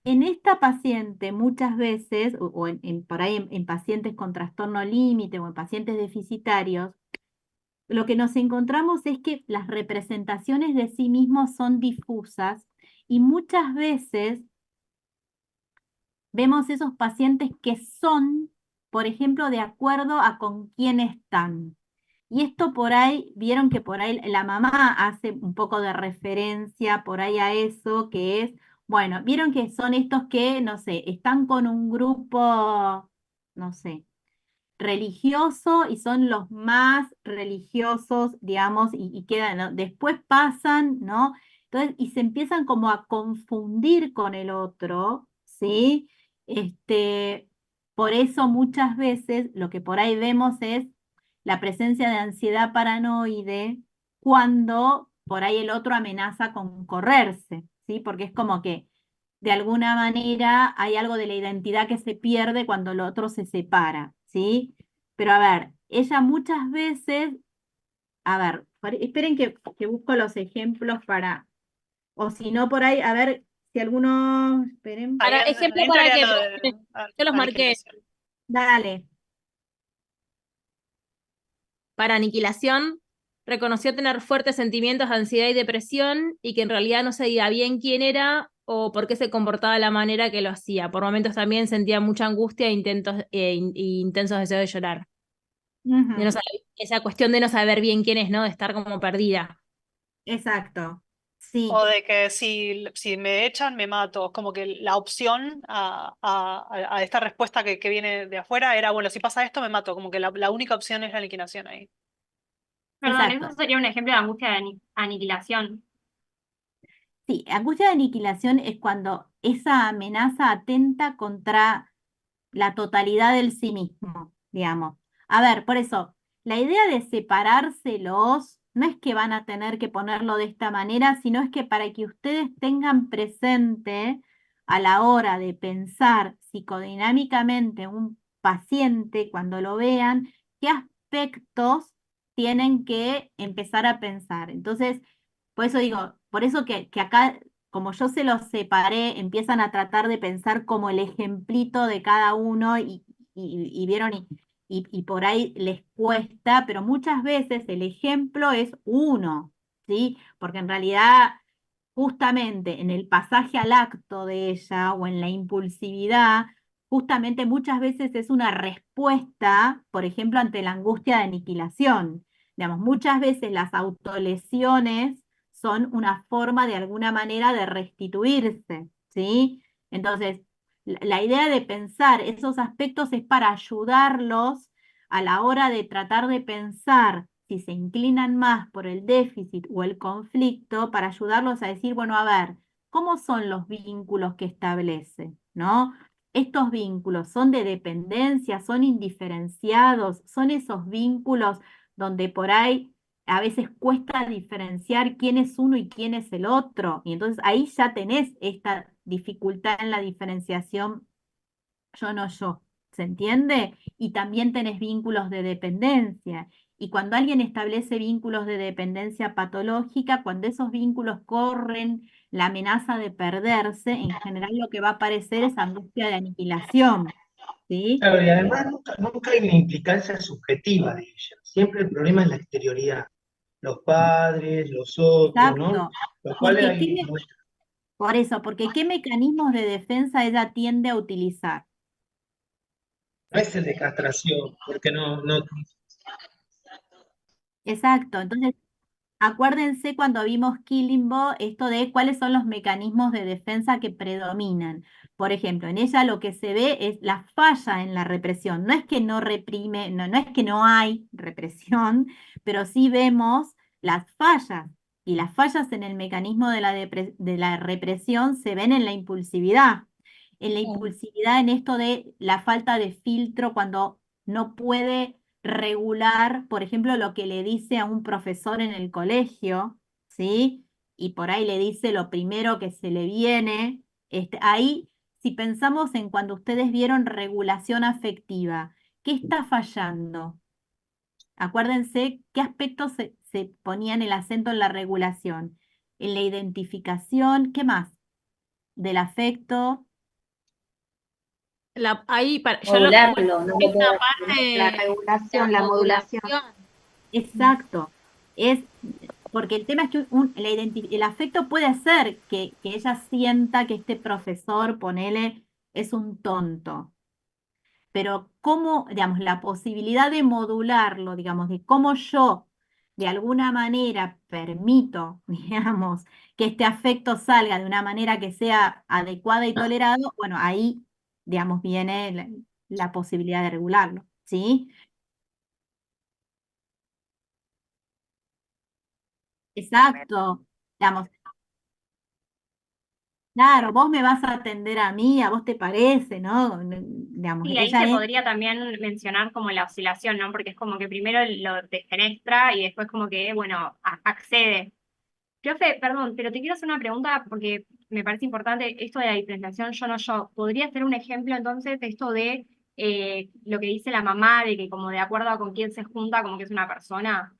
En esta paciente muchas veces, o por ahí en pacientes con trastorno límite o en pacientes deficitarios, lo que nos encontramos es que las representaciones de sí mismos son difusas y muchas veces vemos esos pacientes que son, por ejemplo, de acuerdo a con quién están. Y esto por ahí, vieron que por ahí la mamá hace un poco de referencia por ahí a eso, que es, bueno, vieron que son estos que, no sé, están con un grupo, no sé, religioso y son los más religiosos, digamos, y quedan, ¿no? Después pasan, ¿no? Entonces, y se empiezan como a confundir con el otro, ¿sí? Por eso muchas veces lo que por ahí vemos es la presencia de ansiedad paranoide cuando por ahí el otro amenaza con correrse, ¿sí? Porque es como que de alguna manera hay algo de la identidad que se pierde cuando el otro se separa, ¿sí? Pero a ver, ella muchas veces, a ver, esperen que busco los ejemplos para, o si no por ahí, a ver si algunos, esperen, ahí Para en ejemplo, la intro para era que lo de yo los marqué. aniquilación. dale. Para aniquilación, reconoció tener fuertes sentimientos de ansiedad y depresión y que en realidad no sabía bien quién era o por qué se comportaba de la manera que lo hacía. Por momentos también sentía mucha angustia e intensos deseos de llorar. De Ujú, no saber- esa cuestión de no saber bien quién es, ¿no? De estar como perdida. exacto, sí, O de que si me echan, me mato. Como que la opción a esta respuesta que viene de afuera era, bueno, si pasa esto, me mato. Como que la única opción es la aniquilación ahí. Perdón, exacto. eso sería un ejemplo de angustia de aniquilación. Sí, angustia de aniquilación es cuando esa amenaza atenta contra la totalidad del sí mismo, digamos. A ver, por eso, la idea de separárselos no es que van a tener que ponerlo de esta manera, sino es que para que ustedes tengan presente a la hora de pensar psicodinámicamente un paciente, cuando lo vean, qué aspectos tienen que empezar a pensar. Entonces, por eso digo, por eso que acá, como yo se los separé, empiezan a tratar de pensar como el ejemplito de cada uno y vieron, y por ahí les cuesta, pero muchas veces el ejemplo es uno, ¿sí? Porque en realidad, justamente en el pasaje al acto de ella o en la impulsividad, justamente muchas veces es una respuesta, por ejemplo, ante la angustia de aniquilación. Digamos, muchas veces las autolesiones son una forma de alguna manera de restituirse, ¿sí? Entonces, la idea de pensar esos aspectos es para ayudarlos a la hora de tratar de pensar si se inclinan más por el déficit o el conflicto, para ayudarlos a decir, bueno, a ver, ¿cómo son los vínculos que establece? ¿No? Estos vínculos son de dependencia, son indiferenciados, son esos vínculos donde por ahí a veces cuesta diferenciar quién es uno y quién es el otro. Y entonces ahí ya tenés esta dificultad en la diferenciación yo no yo. ¿Se entiende? Y también tenés vínculos de dependencia. Y cuando alguien establece vínculos de dependencia patológica, cuando esos vínculos corren la amenaza de perderse, en general lo que va a aparecer es angustia de aniquilación. ¿Sí? Claro, y además nunca hay una implicancia subjetiva de ella. Siempre el problema es la exterioridad. Los padres, los otros, ¿no? Exacto. Los cuales Porque, hay, por eso, porque ¿qué mecanismos de defensa ella tiende a utilizar? no es el de castración, porque no, Exacto. Entonces, acuérdense cuando vimos Killing Bo, esto de cuáles son los mecanismos de defensa que predominan. Por ejemplo, en ella lo que se ve es la falla en la represión. No es que no reprime, no es que no hay represión, pero sí vemos las fallas. Y las fallas en el mecanismo de de la represión se ven en la impulsividad. En la impulsividad, en esto de la falta de filtro cuando no puede regular, por ejemplo, lo que le dice a un profesor en el colegio, ¿sí? Y por ahí le dice lo primero que se le viene. Ahí, si pensamos en cuando ustedes vieron regulación afectiva, ¿qué está fallando? Acuérdense qué aspectos se ponían el acento en la regulación. En la identificación, ¿qué más? Del afecto. Yo lo que Modularlo, no lo hay una puedo decir. La parte, regulación, la modulación. Exacto. Es porque el tema es que el afecto puede hacer que ella sienta que este profesor, ponele, es un tonto. Pero cómo, digamos, la posibilidad de modularlo, digamos, de cómo yo de alguna manera permito, digamos, que este afecto salga de una manera que sea adecuada y tolerado, bueno, ahí, digamos, viene la posibilidad de regularlo, ¿sí? Exacto. Digamos, claro, vos me vas a atender a mí, a vos te parece, ¿no? Digamos, Sí, ahí ella se es, podría también mencionar como la oscilación, ¿no? Porque es como que primero lo defenestra y después como que, bueno, accede. Profe, perdón, pero te quiero hacer una pregunta porque me parece importante esto de la diferenciación yo no yo. ¿Podría ser un ejemplo entonces de esto de lo que dice la mamá, de que como de acuerdo a con quién se junta, como que es una persona?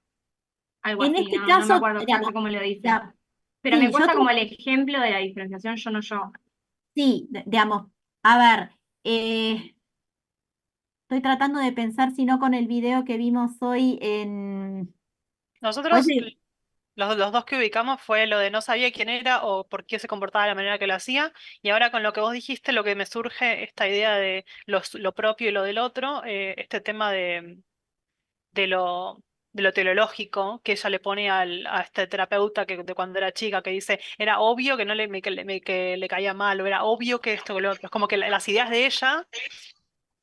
Algo en así, este no me caso, acuerdo digamos, exacto cómo lo dice. ya, Pero me sí, cuesta como el ejemplo de la diferenciación yo no yo. sí, digamos, a ver, estoy tratando de pensar si no con el video que vimos hoy en... ¿Puedes Nosotros, decir? los dos que ubicamos fue lo de no sabía quién era o por qué se comportaba de la manera que lo hacía, y ahora con lo que vos dijiste, lo que me surge esta idea de lo propio y lo del otro, este tema de lo, de lo teleológico que ella le pone a este terapeuta que de cuando era chica, que dice, era obvio que no que le caía mal, o era obvio que esto, que lo otro. Es como que las ideas de ella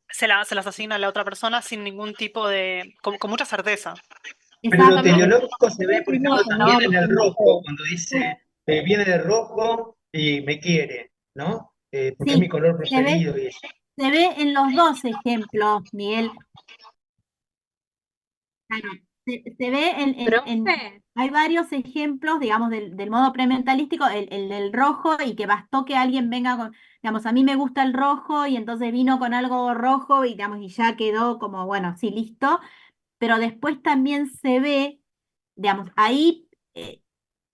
se las asigna a la otra persona sin ningún tipo de, con mucha certeza. pero lo Exacto. teleológico se ve, por ejemplo, también ¿No? en el rojo, cuando dice, viene de rojo y me quiere, ¿no? Porque es mi Sí, color preferido y eso. se ve en los dos ejemplos, Miguel. Claro, se ve Profe, hay varios ejemplos, digamos, del modo prementalístico, el del rojo y que bastó que alguien venga con, digamos, a mí me gusta el rojo y entonces vino con algo rojo y, digamos, y ya quedó como, bueno, sí, listo. pero después también se ve, digamos, ahí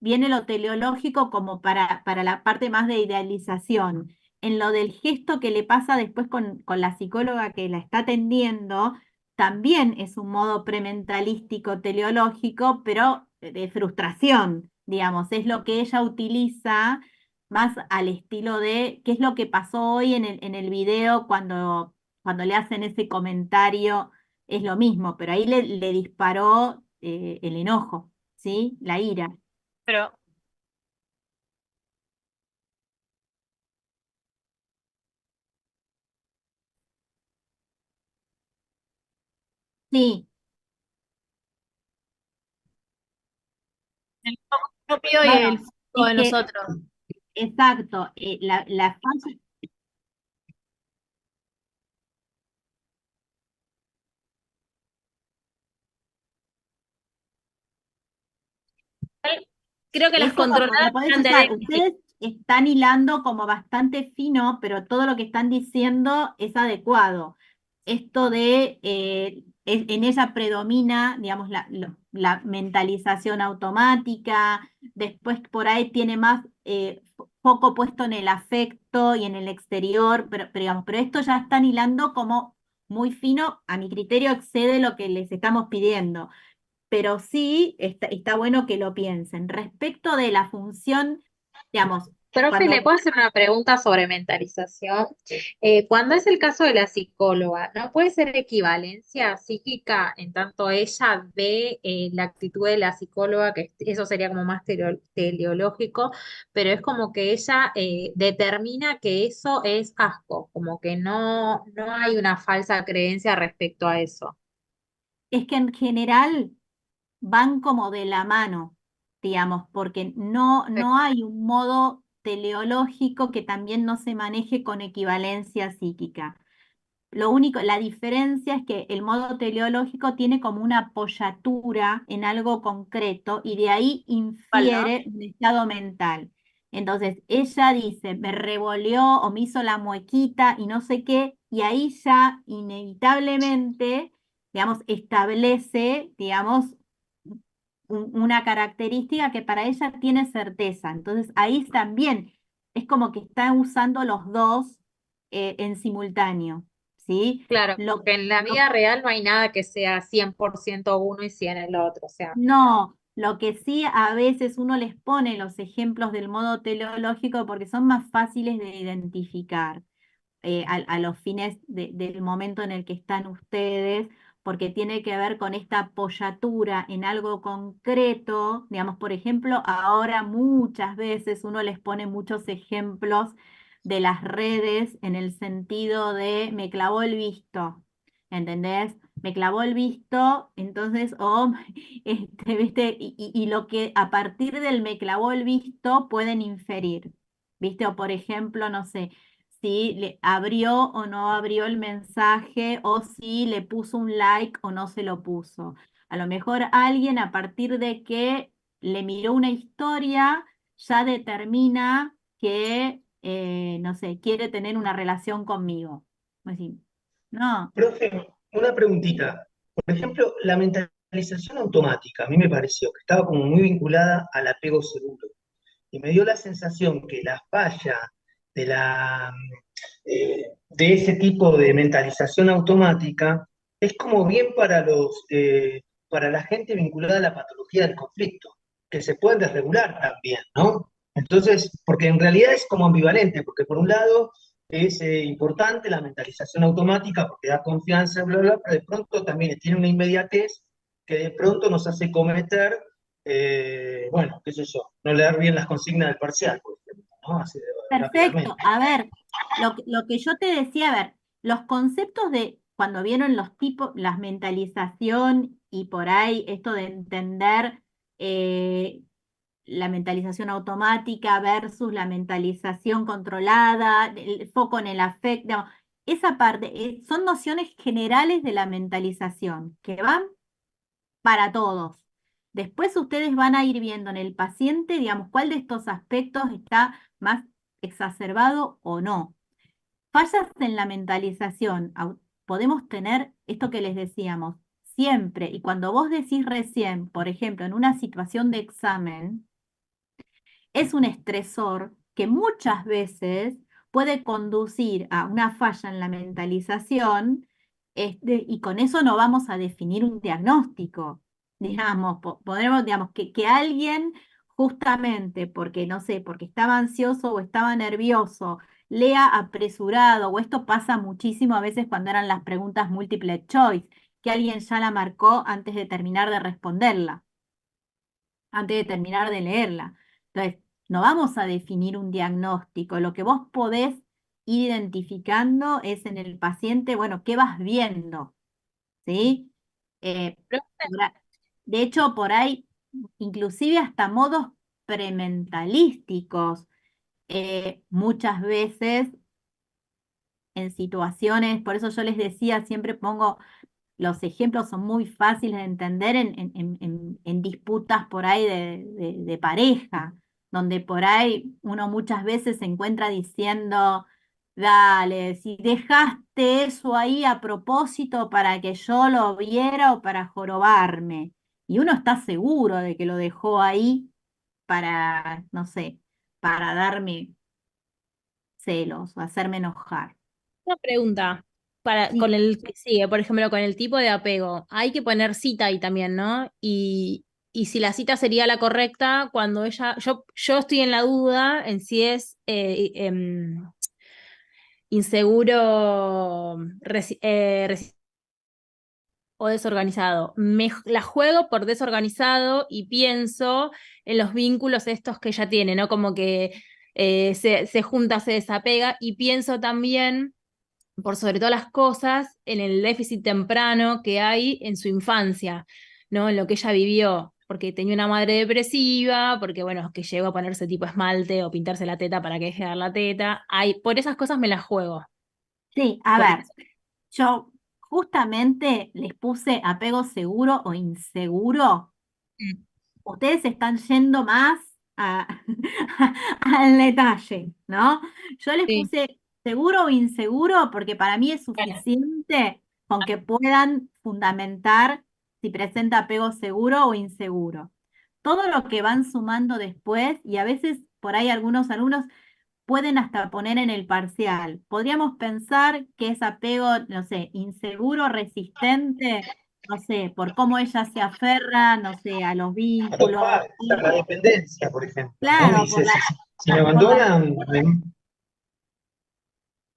viene lo teleológico como para la parte más de idealización. En lo del gesto que le pasa después con la psicóloga que la está atendiendo, también es un modo prementalístico teleológico, pero de frustración, digamos, es lo que ella utiliza más al estilo de qué es lo que pasó hoy en el video cuando le hacen ese comentario, es lo mismo, pero ahí le disparó el enojo, ¿sí? La ira. Pero Sí, El propio y bueno, el foco es de que, nosotros. exacto, la falla, Creo que las eso lo controladas podés eran de usar. déficit. Ustedes están hilando como bastante fino, pero todo lo que están diciendo es adecuado. Esto de, en ella predomina, digamos, la mentalización automática, después por ahí tiene más foco puesto en el afecto y en el exterior, digamos, pero esto ya están hilando como muy fino, a mi criterio excede lo que les estamos pidiendo, pero sí está bueno que lo piensen. Respecto de la función, digamos, Profe, ¿le cuando puedo hacer una pregunta sobre mentalización? Cuando es el caso de la psicóloga, ¿no puede ser equivalencia psíquica en tanto ella ve la actitud de la psicóloga, que eso sería como más teleológico, pero es como que ella determina que eso es asco, como que no hay una falsa creencia respecto a eso? es que en general van como de la mano, digamos, porque no hay un modo teleológico que también no se maneje con equivalencia psíquica. Lo único, la diferencia es que el modo teleológico tiene como una apoyatura en algo concreto y de ahí Espalda. infiere un estado mental. Entonces, ella dice, me revoleó o me hizo la muequita y no sé qué, y ahí ya inevitablemente, digamos, establece, digamos, una característica que para ella tiene certeza. Entonces, ahí también es como que está usando los dos en simultáneo. ¿Sí? Claro, como Lo, que en la vida lo- real no hay nada que sea 100% uno y 100 el otro, o sea. no, lo que sí a veces uno les pone los ejemplos del modo teleológico porque son más fáciles de identificar a los fines del momento en el que están ustedes, porque tiene que ver con esta apoyatura en algo concreto. Digamos, por ejemplo, ahora muchas veces uno les pone muchos ejemplos de las redes en el sentido de me clavó el visto, ¿entendés? Me clavó el visto, entonces, ¿viste? Y lo que a partir del me clavó el visto pueden inferir, ¿viste? O por ejemplo, no sé, si le abrió o no abrió el mensaje o si le puso un like o no se lo puso. A lo mejor alguien a partir de que le miró una historia ya determina que, no sé, quiere tener una relación conmigo. Así, no, Profe, una preguntita. Por ejemplo, la mentalización automática, a mí me pareció que estaba como muy vinculada al apego seguro. Y me dio la sensación que la falla de ese tipo de mentalización automática es como bien para la gente vinculada a la patología del conflicto, que se pueden desregular también, ¿no? Entonces, porque en realidad es como ambivalente, porque por un lado es importante la mentalización automática porque da confianza, bla, bla, pero de pronto también tiene una inmediatez que de pronto nos hace cometer, bueno, qué sé yo, no leer bien las consignas del parcial, por ejemplo, ¿no? Así rápidamente. perfecto. A ver, lo que yo te decía, a ver, los conceptos de cuando vieron los tipos, las mentalización y por ahí esto de entender eh, la mentalización automática versus la mentalización controlada, el foco en el afecto, digamos, esa parte, son nociones generales de la mentalización que van para todos. Después ustedes van a ir viendo en el paciente, digamos, cuál de estos aspectos está más exacerbado o no. Fallas en la mentalización. Podemos tener esto que les decíamos, siempre. Y cuando vos decís recién, por ejemplo, en una situación de examen, es un estresor que muchas veces puede conducir a una falla en la mentalización, y con eso no vamos a definir un diagnóstico. Digamos, podremos, digamos, que alguien justamente porque, no sé, porque estaba ansioso o estaba nervioso, lea apresurado, o esto pasa muchísimo a veces cuando eran las preguntas multiple choice, que alguien ya la marcó antes de terminar de responderla, antes de terminar de leerla. Entonces, no vamos a definir un diagnóstico. Lo que vos podés ir identificando es en el paciente, bueno, ¿qué vas viendo? ¿Sí? Profe, De hecho, por ahí, inclusive hasta modos prementalísticos, muchas veces en situaciones, por eso yo les decía, siempre pongo los ejemplos son muy fáciles de entender en disputas por ahí de pareja, donde por ahí uno muchas veces se encuentra diciendo, dale, si dejaste eso ahí a propósito para que yo lo viera o para jorobarme. Y uno está seguro de que lo dejó ahí para, no sé, para darme celos o hacerme enojar. una pregunta Sí, con el que sigue, por ejemplo, con el tipo de apego. Hay que poner cita ahí también, ¿no? Y si la cita sería la correcta cuando yo estoy en la duda en si es inseguro o desorganizado. La juego por desorganizado y pienso en los vínculos estos que ella tiene, ¿no? Como que se junta, se desapega y pienso también, por sobre todas las cosas, en el déficit temprano que hay en su infancia, ¿no? En lo que ella vivió. Porque tenía una madre depresiva, porque bueno, que llegó a ponerse tipo esmalte o pintarse la teta para que deje de dar la teta. Por esas cosas me las juego. sí, a Por ver. eso. Yo justamente les puse apego seguro o inseguro. Mm. Ustedes están yendo más al detalle, ¿no? Yo les Sí. puse seguro o inseguro porque para mí es Bueno. suficiente con que puedan fundamentar si presenta apego seguro o inseguro. Todo lo que van sumando después, y a veces por ahí algunos alumnos pueden hasta poner en el parcial. Podríamos pensar que es apego, no sé, inseguro, resistente, no sé, por cómo ella se aferra, no sé, a los A los vínculos. padres, a la dependencia, por ejemplo, ¿no? Claro, Dice, si me por la, abandonan,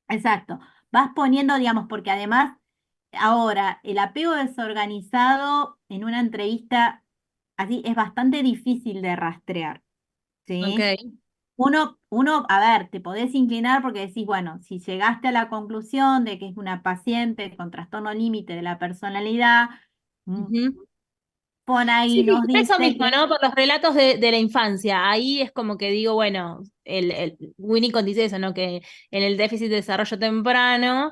exacto. Vas poniendo, digamos, porque además, ahora, el apego desorganizado en una entrevista así es bastante difícil de rastrear, Ok. ¿sí? A ver, te podés inclinar porque decís, bueno, si llegaste a la conclusión de que es una paciente con trastorno límite de la personalidad, mm, Ujú. pon ahí, Sí, nos por eso dice mismo, que, ¿no? Por los relatos de la infancia. Ahí es como que digo, bueno, el Winnicott dice eso, ¿no? Que en el déficit de desarrollo temprano,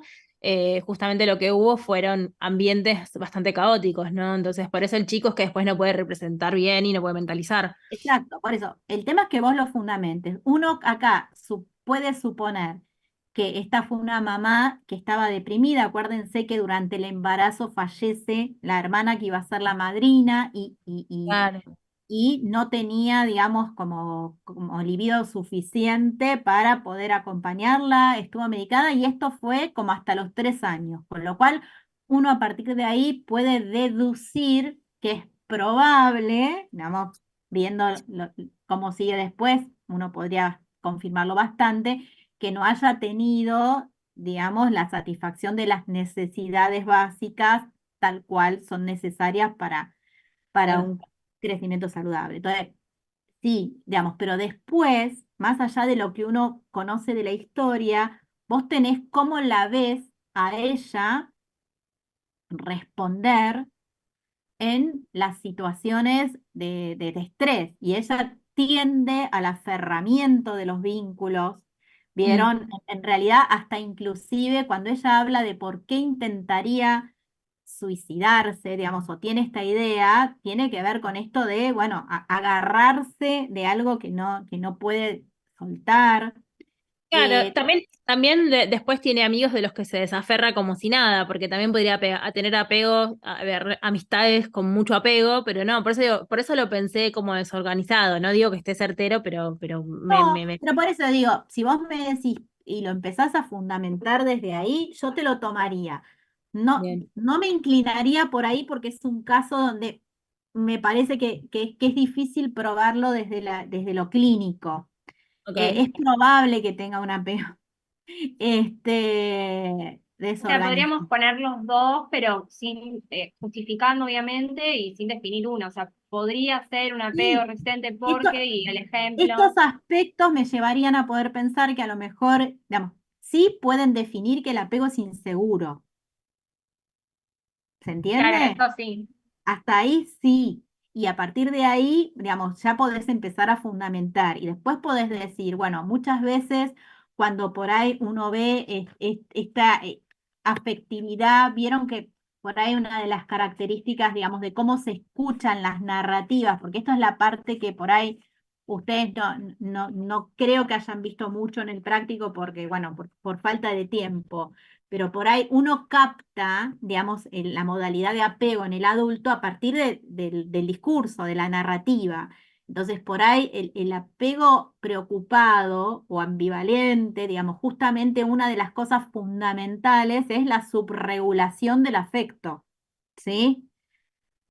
justamente lo que hubo fueron ambientes bastante caóticos, ¿no? Entonces, por eso el chico es que después no puede representar bien y no puede mentalizar. exacto, por eso, el tema es que vos lo fundamentes. Uno acá puede suponer que esta fue una mamá que estaba deprimida. Acuérdense que durante el embarazo fallece la hermana que iba a ser la madrina Claro. y no tenía, digamos, como libido suficiente para poder acompañarla, estuvo medicada y esto fue como hasta los 3 años, con lo cual uno a partir de ahí puede deducir que es probable, digamos, viendo cómo sigue después, uno podría confirmarlo bastante, que no haya tenido, digamos, la satisfacción de las necesidades básicas tal cual son necesarias para Claro. un crecimiento saludable. Entonces, sí, digamos, pero después, más allá de lo que uno conoce de la historia, vos tenés cómo la ves a ella responder en las situaciones de estrés y ella tiende al aferramiento de los vínculos. Mm. Vieron, en realidad, hasta inclusive cuando ella habla de por qué intentaría suicidarse, digamos, o tiene esta idea, tiene que ver con esto de, bueno, agarrarse de algo que no puede soltar. Claro, también después tiene amigos de los que se desaferra como si nada, porque también podría a tener apego, a ver, amistades con mucho apego, pero no, por eso por eso lo pensé como desorganizado, no digo que esté certero, pero No, pero por eso digo, si vos me decís y lo empezás a fundamentar desde ahí, yo te lo tomaría. No, Bien, no me inclinaría por ahí porque es un caso donde me parece que es difícil probarlo desde lo clínico. ok. Es probable que tenga un apego O sea, desorganizado. podríamos poner los dos, pero sin justificando, obviamente, y sin definir uno. O sea, podría ser un apego Sí, resistente esto- porque, y el ejemplo. estos aspectos me llevarían a poder pensar que a lo mejor, digamos, sí pueden definir que el apego es inseguro. ¿Se Claro, entiende? eso sí. Hasta ahí sí. Y a partir de ahí, digamos, ya podés empezar a fundamentar. Y después podés decir, bueno, muchas veces cuando por ahí uno ve esta afectividad, vieron que por ahí una de las características, digamos, de cómo se escuchan las narrativas, porque esto es la parte que por ahí ustedes no creo que hayan visto mucho en el práctico, porque, bueno, por falta de tiempo, pero por ahí uno capta, digamos, la modalidad de apego en el adulto a partir del discurso, de la narrativa. Entonces, por ahí el apego preocupado o ambivalente, digamos, justamente una de las cosas fundamentales es la subregulación del afecto, ¿sí?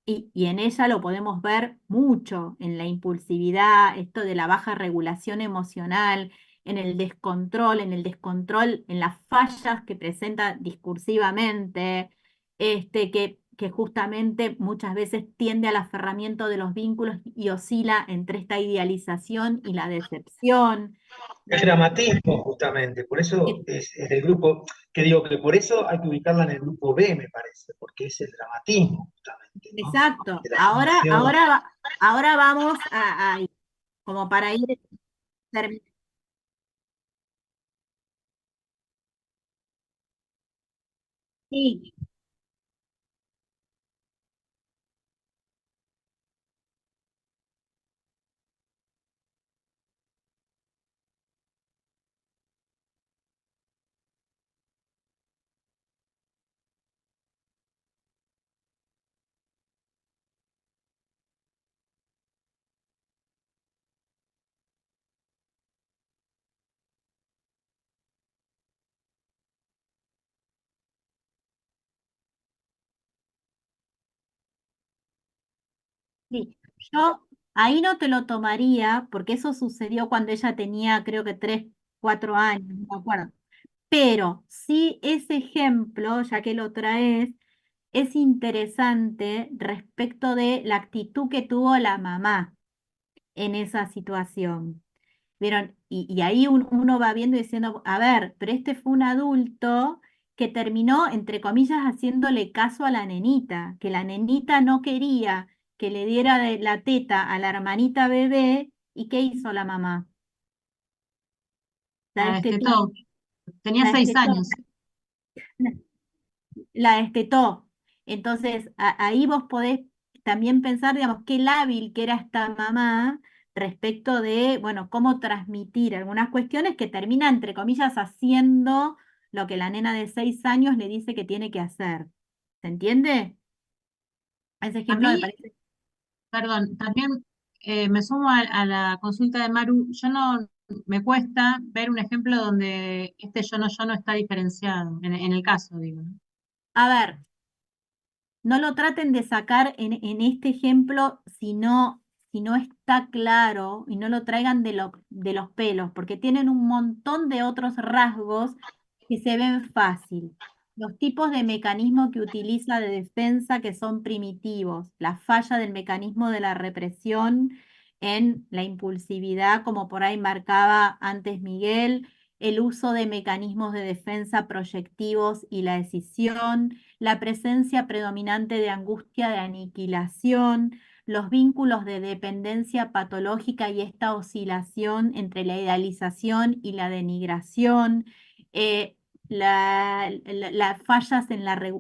Y en ella lo podemos ver mucho, en la impulsividad, esto de la baja regulación emocional, en el descontrol, en las fallas que presenta discursivamente, que justamente muchas veces tiende al aferramiento de los vínculos y oscila entre esta idealización y la decepción. El dramatismo, justamente, por eso es del grupo, que digo que por eso hay que ubicarla en el grupo B, me parece, porque es el dramatismo, justamente, ¿no? Exacto. De la Ahora, emoción. ahora, ahora vamos como para ir terminando. Sí, sí, yo ahí no te lo tomaría porque eso sucedió cuando ella tenía creo que 3, 4 años, no me acuerdo. Pero sí ese ejemplo, ya que lo traes, es interesante respecto de la actitud que tuvo la mamá en esa situación. ¿Vieron? Y ahí uno va viendo y diciendo, a ver, pero este fue un adulto que terminó, entre comillas, haciéndole caso a la nenita, que la nenita no quería que le diera la teta a la hermanita bebé, ¿y qué hizo la mamá? La La destetó, destetó. Tenía la 6 años. destetó, la destetó. Entonces, ahí vos podés también pensar, digamos, qué lábil que era esta mamá respecto de, bueno, cómo transmitir algunas cuestiones que termina, entre comillas, haciendo lo que la nena de 6 años le dice que tiene que hacer. ¿Se entiende? Ese A ejemplo me mí, parece. perdón, también me sumo a la consulta de Maru. Yo no, me cuesta ver un ejemplo donde este yo no está diferenciado, en el caso, digo, ¿no? A ver, no lo traten de sacar en este ejemplo si no está claro y no lo traigan de los pelos, porque tienen un montón de otros rasgos que se ven fácil. Los tipos de mecanismo que utiliza de defensa que son primitivos, la falla del mecanismo de la represión en la impulsividad, como por ahí marcaba antes Miguel, el uso de mecanismos de defensa proyectivos y la decisión, la presencia predominante de angustia de aniquilación, los vínculos de dependencia patológica y esta oscilación entre la idealización y la denigración, eh, las fallas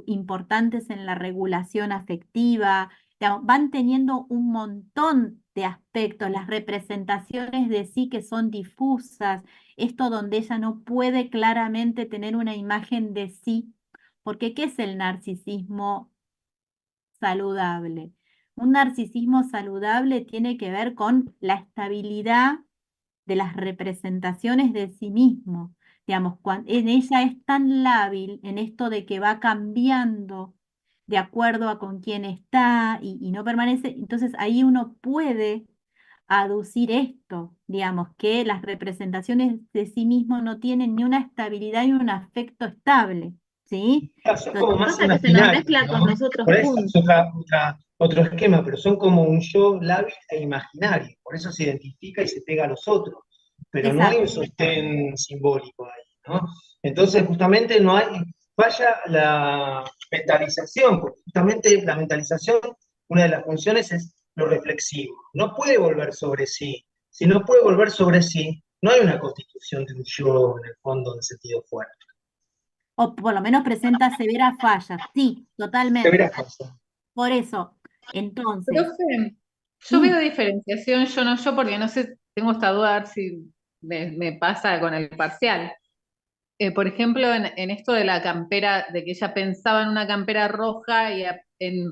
importantes en la regulación afectiva, digamos, van teniendo un montón de aspectos, las representaciones de sí que son difusas, esto donde ella no puede claramente tener una imagen de sí, porque ¿qué es el narcisismo saludable? Un narcisismo saludable tiene que ver con la estabilidad de las representaciones de sí mismo. Digamos, en ella es tan lábil en esto de que va cambiando de acuerdo a con quién está y no permanece. Entonces ahí uno puede aducir esto, digamos, que las representaciones de sí mismo no tienen ni una estabilidad ni un afecto estable, ¿sí? Claro, son Lo como que más pasa es que se nos imaginarios, mezcla con ¿no? los otros Por eso es puntos. otro esquema, pero son como un yo lábil e imaginario, por eso se identifica y se pega a los otros, pero no hay un Exacto. sostén simbólico ahí, ¿no? Entonces, justamente falla la mentalización, porque justamente la mentalización, una de las funciones es lo reflexivo, no puede volver sobre sí. Si no puede volver sobre sí, no hay una constitución de un yo en el fondo en sentido fuerte. O por lo menos presenta severas fallas. Sí, Severa totalmente. cosa. Por eso, entonces, Profe, yo veo sí, diferenciación, yo no yo, porque no sé, tengo esta duda a ver si me pasa con el parcial. Por ejemplo, en esto de la campera, de que ella pensaba en una campera roja y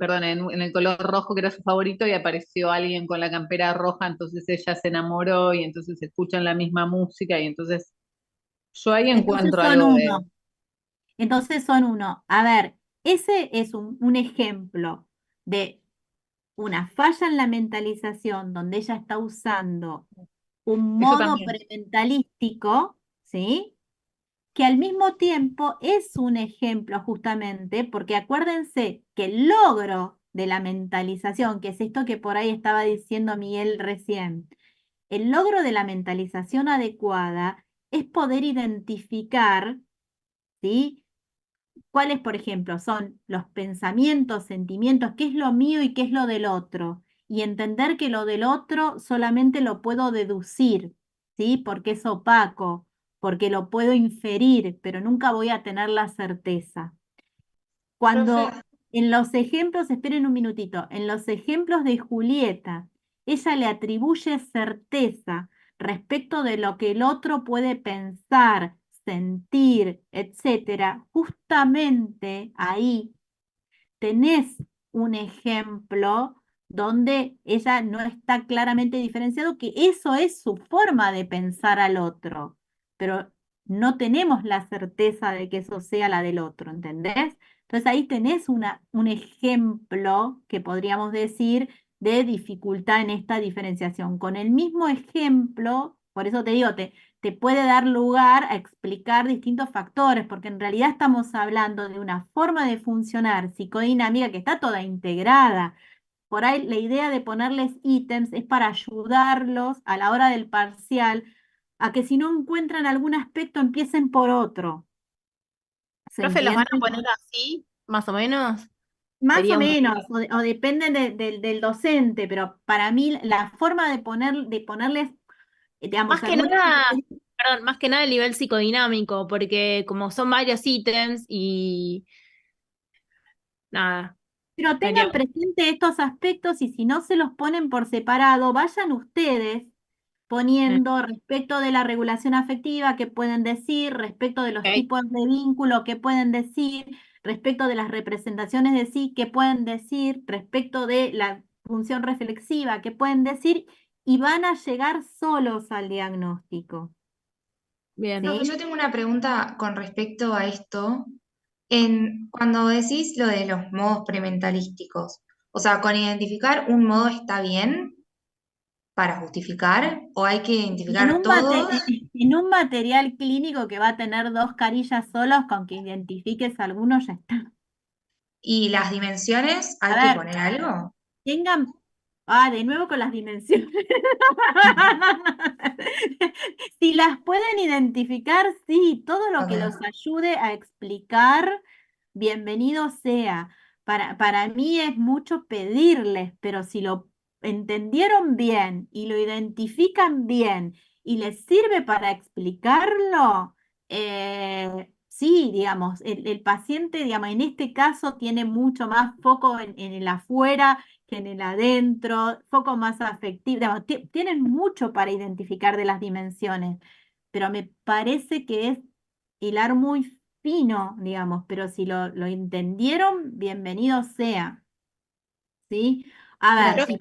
perdón, en el color rojo que era su favorito y apareció alguien con la campera roja, entonces ella se enamoró y entonces escuchan la misma música y entonces yo ahí entonces encuentro son algo de... uno. Entonces son uno. A ver, ese es un ejemplo de una falla en la mentalización donde ella está usando un Eso modo también. prementalístico, ¿sí? Que al mismo tiempo es un ejemplo justamente, porque acuérdense que el logro de la mentalización, que es esto que por ahí estaba diciendo Miguel recién, el logro de la mentalización adecuada es poder identificar, ¿sí? ¿Cuáles, por ejemplo, son los pensamientos, sentimientos, qué es lo mío y qué es lo del otro? Y entender que lo del otro solamente lo puedo deducir, ¿sí? Porque es opaco, porque lo puedo inferir, pero nunca voy a tener la certeza. Profe, Cuando en los ejemplos, esperen un minutito, en los ejemplos de Julieta, ella le atribuye certeza respecto de lo que el otro puede pensar, sentir, etcétera, justamente ahí tenés un ejemplo donde ella no está claramente diferenciado, que eso es su forma de pensar al otro, pero no tenemos la certeza de que eso sea la del otro, ¿entendés? Entonces ahí tenés un ejemplo que podríamos decir de dificultad en esta diferenciación. Con el mismo ejemplo, por eso te digo, te puede dar lugar a explicar distintos factores, porque en realidad estamos hablando de una forma de funcionar psicodinámica que está toda integrada. Por ahí la idea de ponerles ítems es para ayudarlos a la hora del parcial a que si no encuentran algún aspecto empiecen por otro. ¿Se Profe, ¿los van entiende? a poner así, más o menos? Más o Sería un... menos, o depende del docente, pero para mí la forma de ponerles, digamos, Más que algunas... nada, perdón, más que nada el nivel psicodinámico, porque como son varios ítems y nada, Pero sería... tengan presente estos aspectos y si no se los ponen por separado, vayan ustedes Mm, poniendo respecto de la regulación afectiva, qué pueden decir, respecto de los ok. tipos de vínculo, qué pueden decir, respecto de las representaciones de sí, qué pueden decir, respecto de la función reflexiva, qué pueden decir, y van a llegar solos al diagnóstico. Bien. profe, ¿Sí? yo tengo una pregunta con respecto a esto. Cuando decís lo de los modos prementalísticos, o sea, ¿con identificar un modo está bien para justificar o hay que Y en identificar todos? en un material clínico que va a tener dos carillas solos, con que identifiques alguno ya está. ¿Y las dimensiones A hay que ver, poner algo? tengan, de nuevo con las dimensiones. Si las pueden identificar, sí, todo lo que los Ok. ayude a explicar, bienvenido sea. Para mí es mucho pedirles, pero si lo entendieron bien y lo identifican bien y les sirve para explicarlo, sí, digamos, el paciente, digamos, en este caso tiene mucho más foco en el afuera que en el adentro, foco más afectivo, digamos, tienen mucho para identificar de las dimensiones, pero me parece que es hilar muy fino, digamos, pero si lo entendieron, bienvenido sea, ¿sí? A ver, Profe,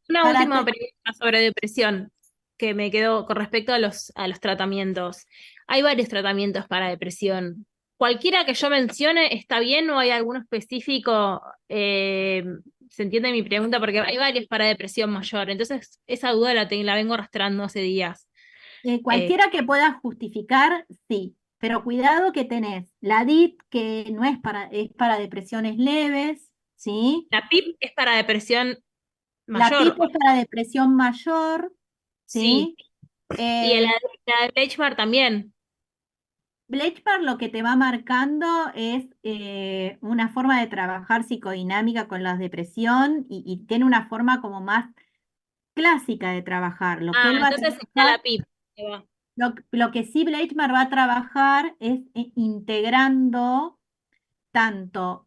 una para última pregunta sobre depresión que me quedó con respecto a los tratamientos. Hay varios tratamientos para depresión. ¿Cualquiera que yo mencione está bien o hay alguno específico? ¿Se entiende mi pregunta? Porque hay varios para depresión mayor. Entonces, esa duda la vengo arrastrando hace días. cualquiera que pueda justificar, sí, pero cuidado que tenés la DIT, que no es para depresiones leves, ¿sí? La PIP es para depresión La mayor. PIP es para depresión mayor, Sí. ¿sí? Y la de Bleichmar también. Bleichmar lo que te va marcando es una forma de trabajar psicodinámica con la depresión y tiene una forma como más clásica de trabajar. Lo que él va a Entonces está trabajar, la PIP. Ahí va. lo que sí Bleichmar va a trabajar es integrando tanto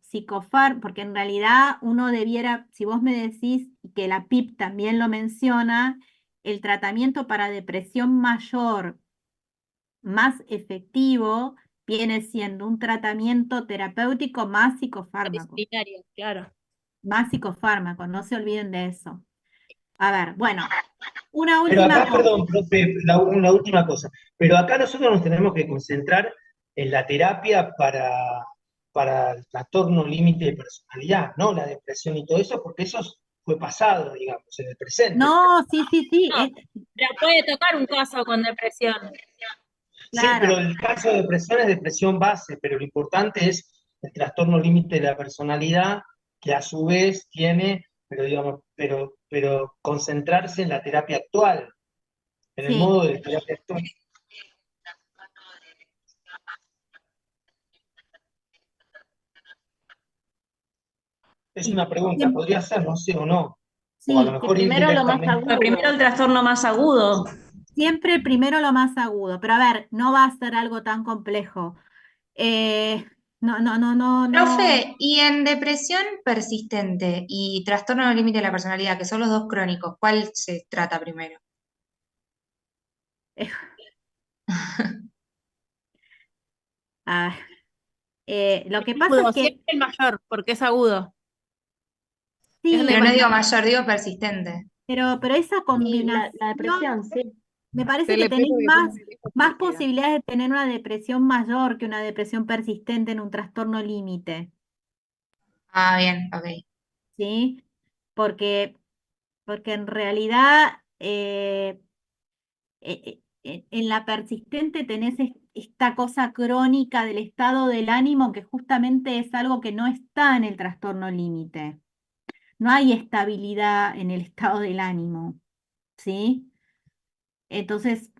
porque en realidad uno debiera, si vos me decís que la PIP también lo menciona, el tratamiento para depresión mayor más efectivo viene siendo un tratamiento terapéutico más psicofármaco. Disciplinario, claro. Más psicofármaco, no se olviden de eso. A ver, bueno, una Pero última acá, cosa. perdón, profe, una última cosa. Pero acá nosotros nos tenemos que concentrar en la terapia para el trastorno límite de personalidad, ¿no? La depresión y todo eso, porque eso fue pasado, digamos, en el presente. No, sí, sí, No, pero puede tocar un caso con depresión. Sí, pero claro. el caso de depresión es depresión base, pero lo importante es el trastorno límite de la personalidad, que a su vez tiene, pero digamos, pero concentrarse en la terapia actual, en el Sí. modo de terapia actual. Es una pregunta, podría ser, no sé o no, o a lo Sí, Que mejor ir primero lo más directamente. primero el trastorno más agudo. siempre primero lo más agudo, pero a ver, no va a ser algo tan complejo. Eh, no. Profe, y en depresión persistente y trastorno del límite de la personalidad, que son los dos crónicos, ¿cuál se trata primero? Ah, lo que pasa es Agudo, que, siempre el mayor, porque es agudo. Es sí, donde Pero no más digo mayor, digo persistente. pero esa Y la combinación, depresión, sí. me parece que TLP tenés porque tiene vieja más conocida. posibilidades de tener una depresión mayor que una depresión persistente en un trastorno límite, Ah, bien, ok. ¿sí? Porque, porque en realidad en la persistente tenés esta cosa crónica del estado del ánimo que justamente es algo que no está en el trastorno límite. No hay estabilidad en el estado del ánimo, ¿sí? Entonces,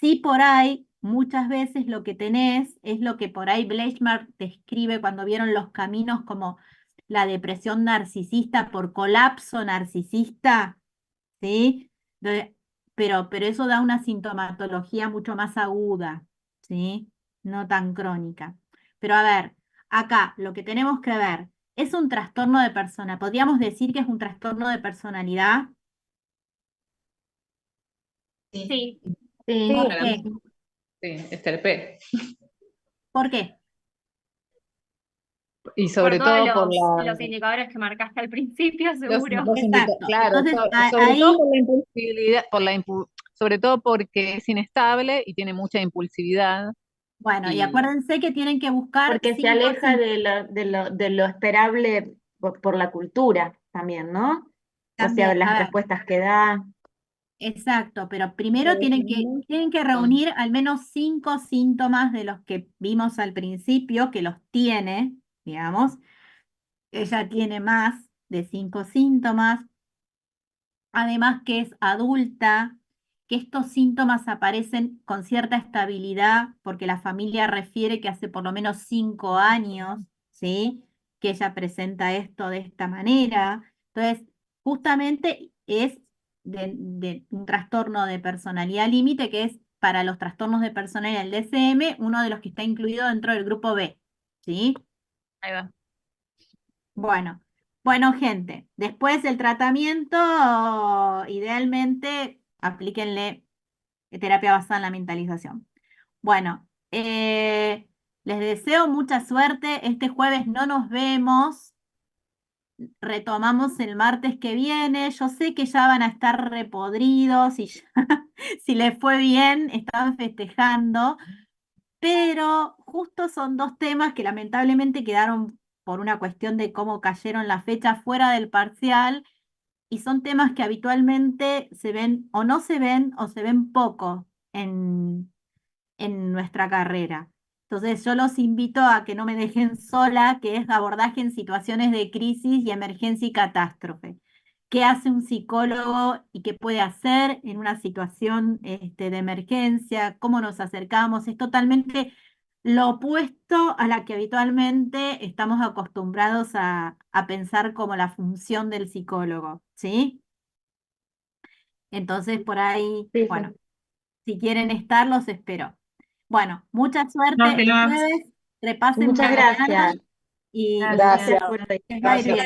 sí por ahí, muchas veces lo que tenés es lo que por ahí Bleichmar describe cuando vieron los caminos como la depresión narcisista por colapso narcisista, ¿sí? Donde- pero eso da una sintomatología mucho más aguda, ¿sí? No tan crónica. Pero a ver, acá lo que tenemos que ver es un trastorno de persona. ¿Podríamos decir que es un trastorno de personalidad? Sí. Sí, Sí. ¿Por Para qué? mí, sí, es TLP. ¿Por qué? Y por sobre todos todo por los indicadores que marcaste al principio, seguro. Exacto. claro, Entonces, sobre todo ahí, por la impulsividad, sobre todo porque es inestable y tiene mucha impulsividad. bueno, y Y acuérdense que tienen que buscar Porque se cinco, aleja de lo esperable por la cultura también, ¿no? O sea, también, las a ver, respuestas que da. exacto, pero primero tienen que reunir al menos 5 síntomas de los que vimos al principio, que los tiene, digamos. Ella tiene más de 5 síntomas, además que es adulta, que estos síntomas aparecen con cierta estabilidad, porque la familia refiere que hace por lo menos 5 años, ¿sí? Que ella presenta esto de esta manera. Entonces, justamente es de un trastorno de personalidad límite que es para los trastornos de personalidad, el DSM, uno de los que está incluido dentro del grupo B, ¿sí? Ahí va. Bueno, gente, después del tratamiento, idealmente aplíquenle terapia basada en la mentalización. Bueno, les deseo mucha suerte. Este jueves no nos vemos. Retomamos el martes que viene. Yo sé que ya van a estar repodridos y si les fue bien, estaban festejando, pero justo son dos temas que lamentablemente quedaron por una cuestión de cómo cayeron las fechas fuera del parcial y son temas que habitualmente se ven o se ven poco en nuestra carrera. Entonces yo los invito a que no me dejen sola, que es abordaje en situaciones de crisis y emergencia y catástrofe. ¿Qué hace un psicólogo y qué puede hacer en una situación de emergencia? ¿Cómo nos acercamos? Es totalmente lo opuesto a la que habitualmente estamos acostumbrados a pensar como la función del psicólogo, ¿sí? Entonces por ahí, Sí, bueno, sí. si quieren estar, los espero. Bueno, mucha suerte el Gracias. jueves, repasen Muchas mañana gracias. y Mucha que suerte. les va a ir bien.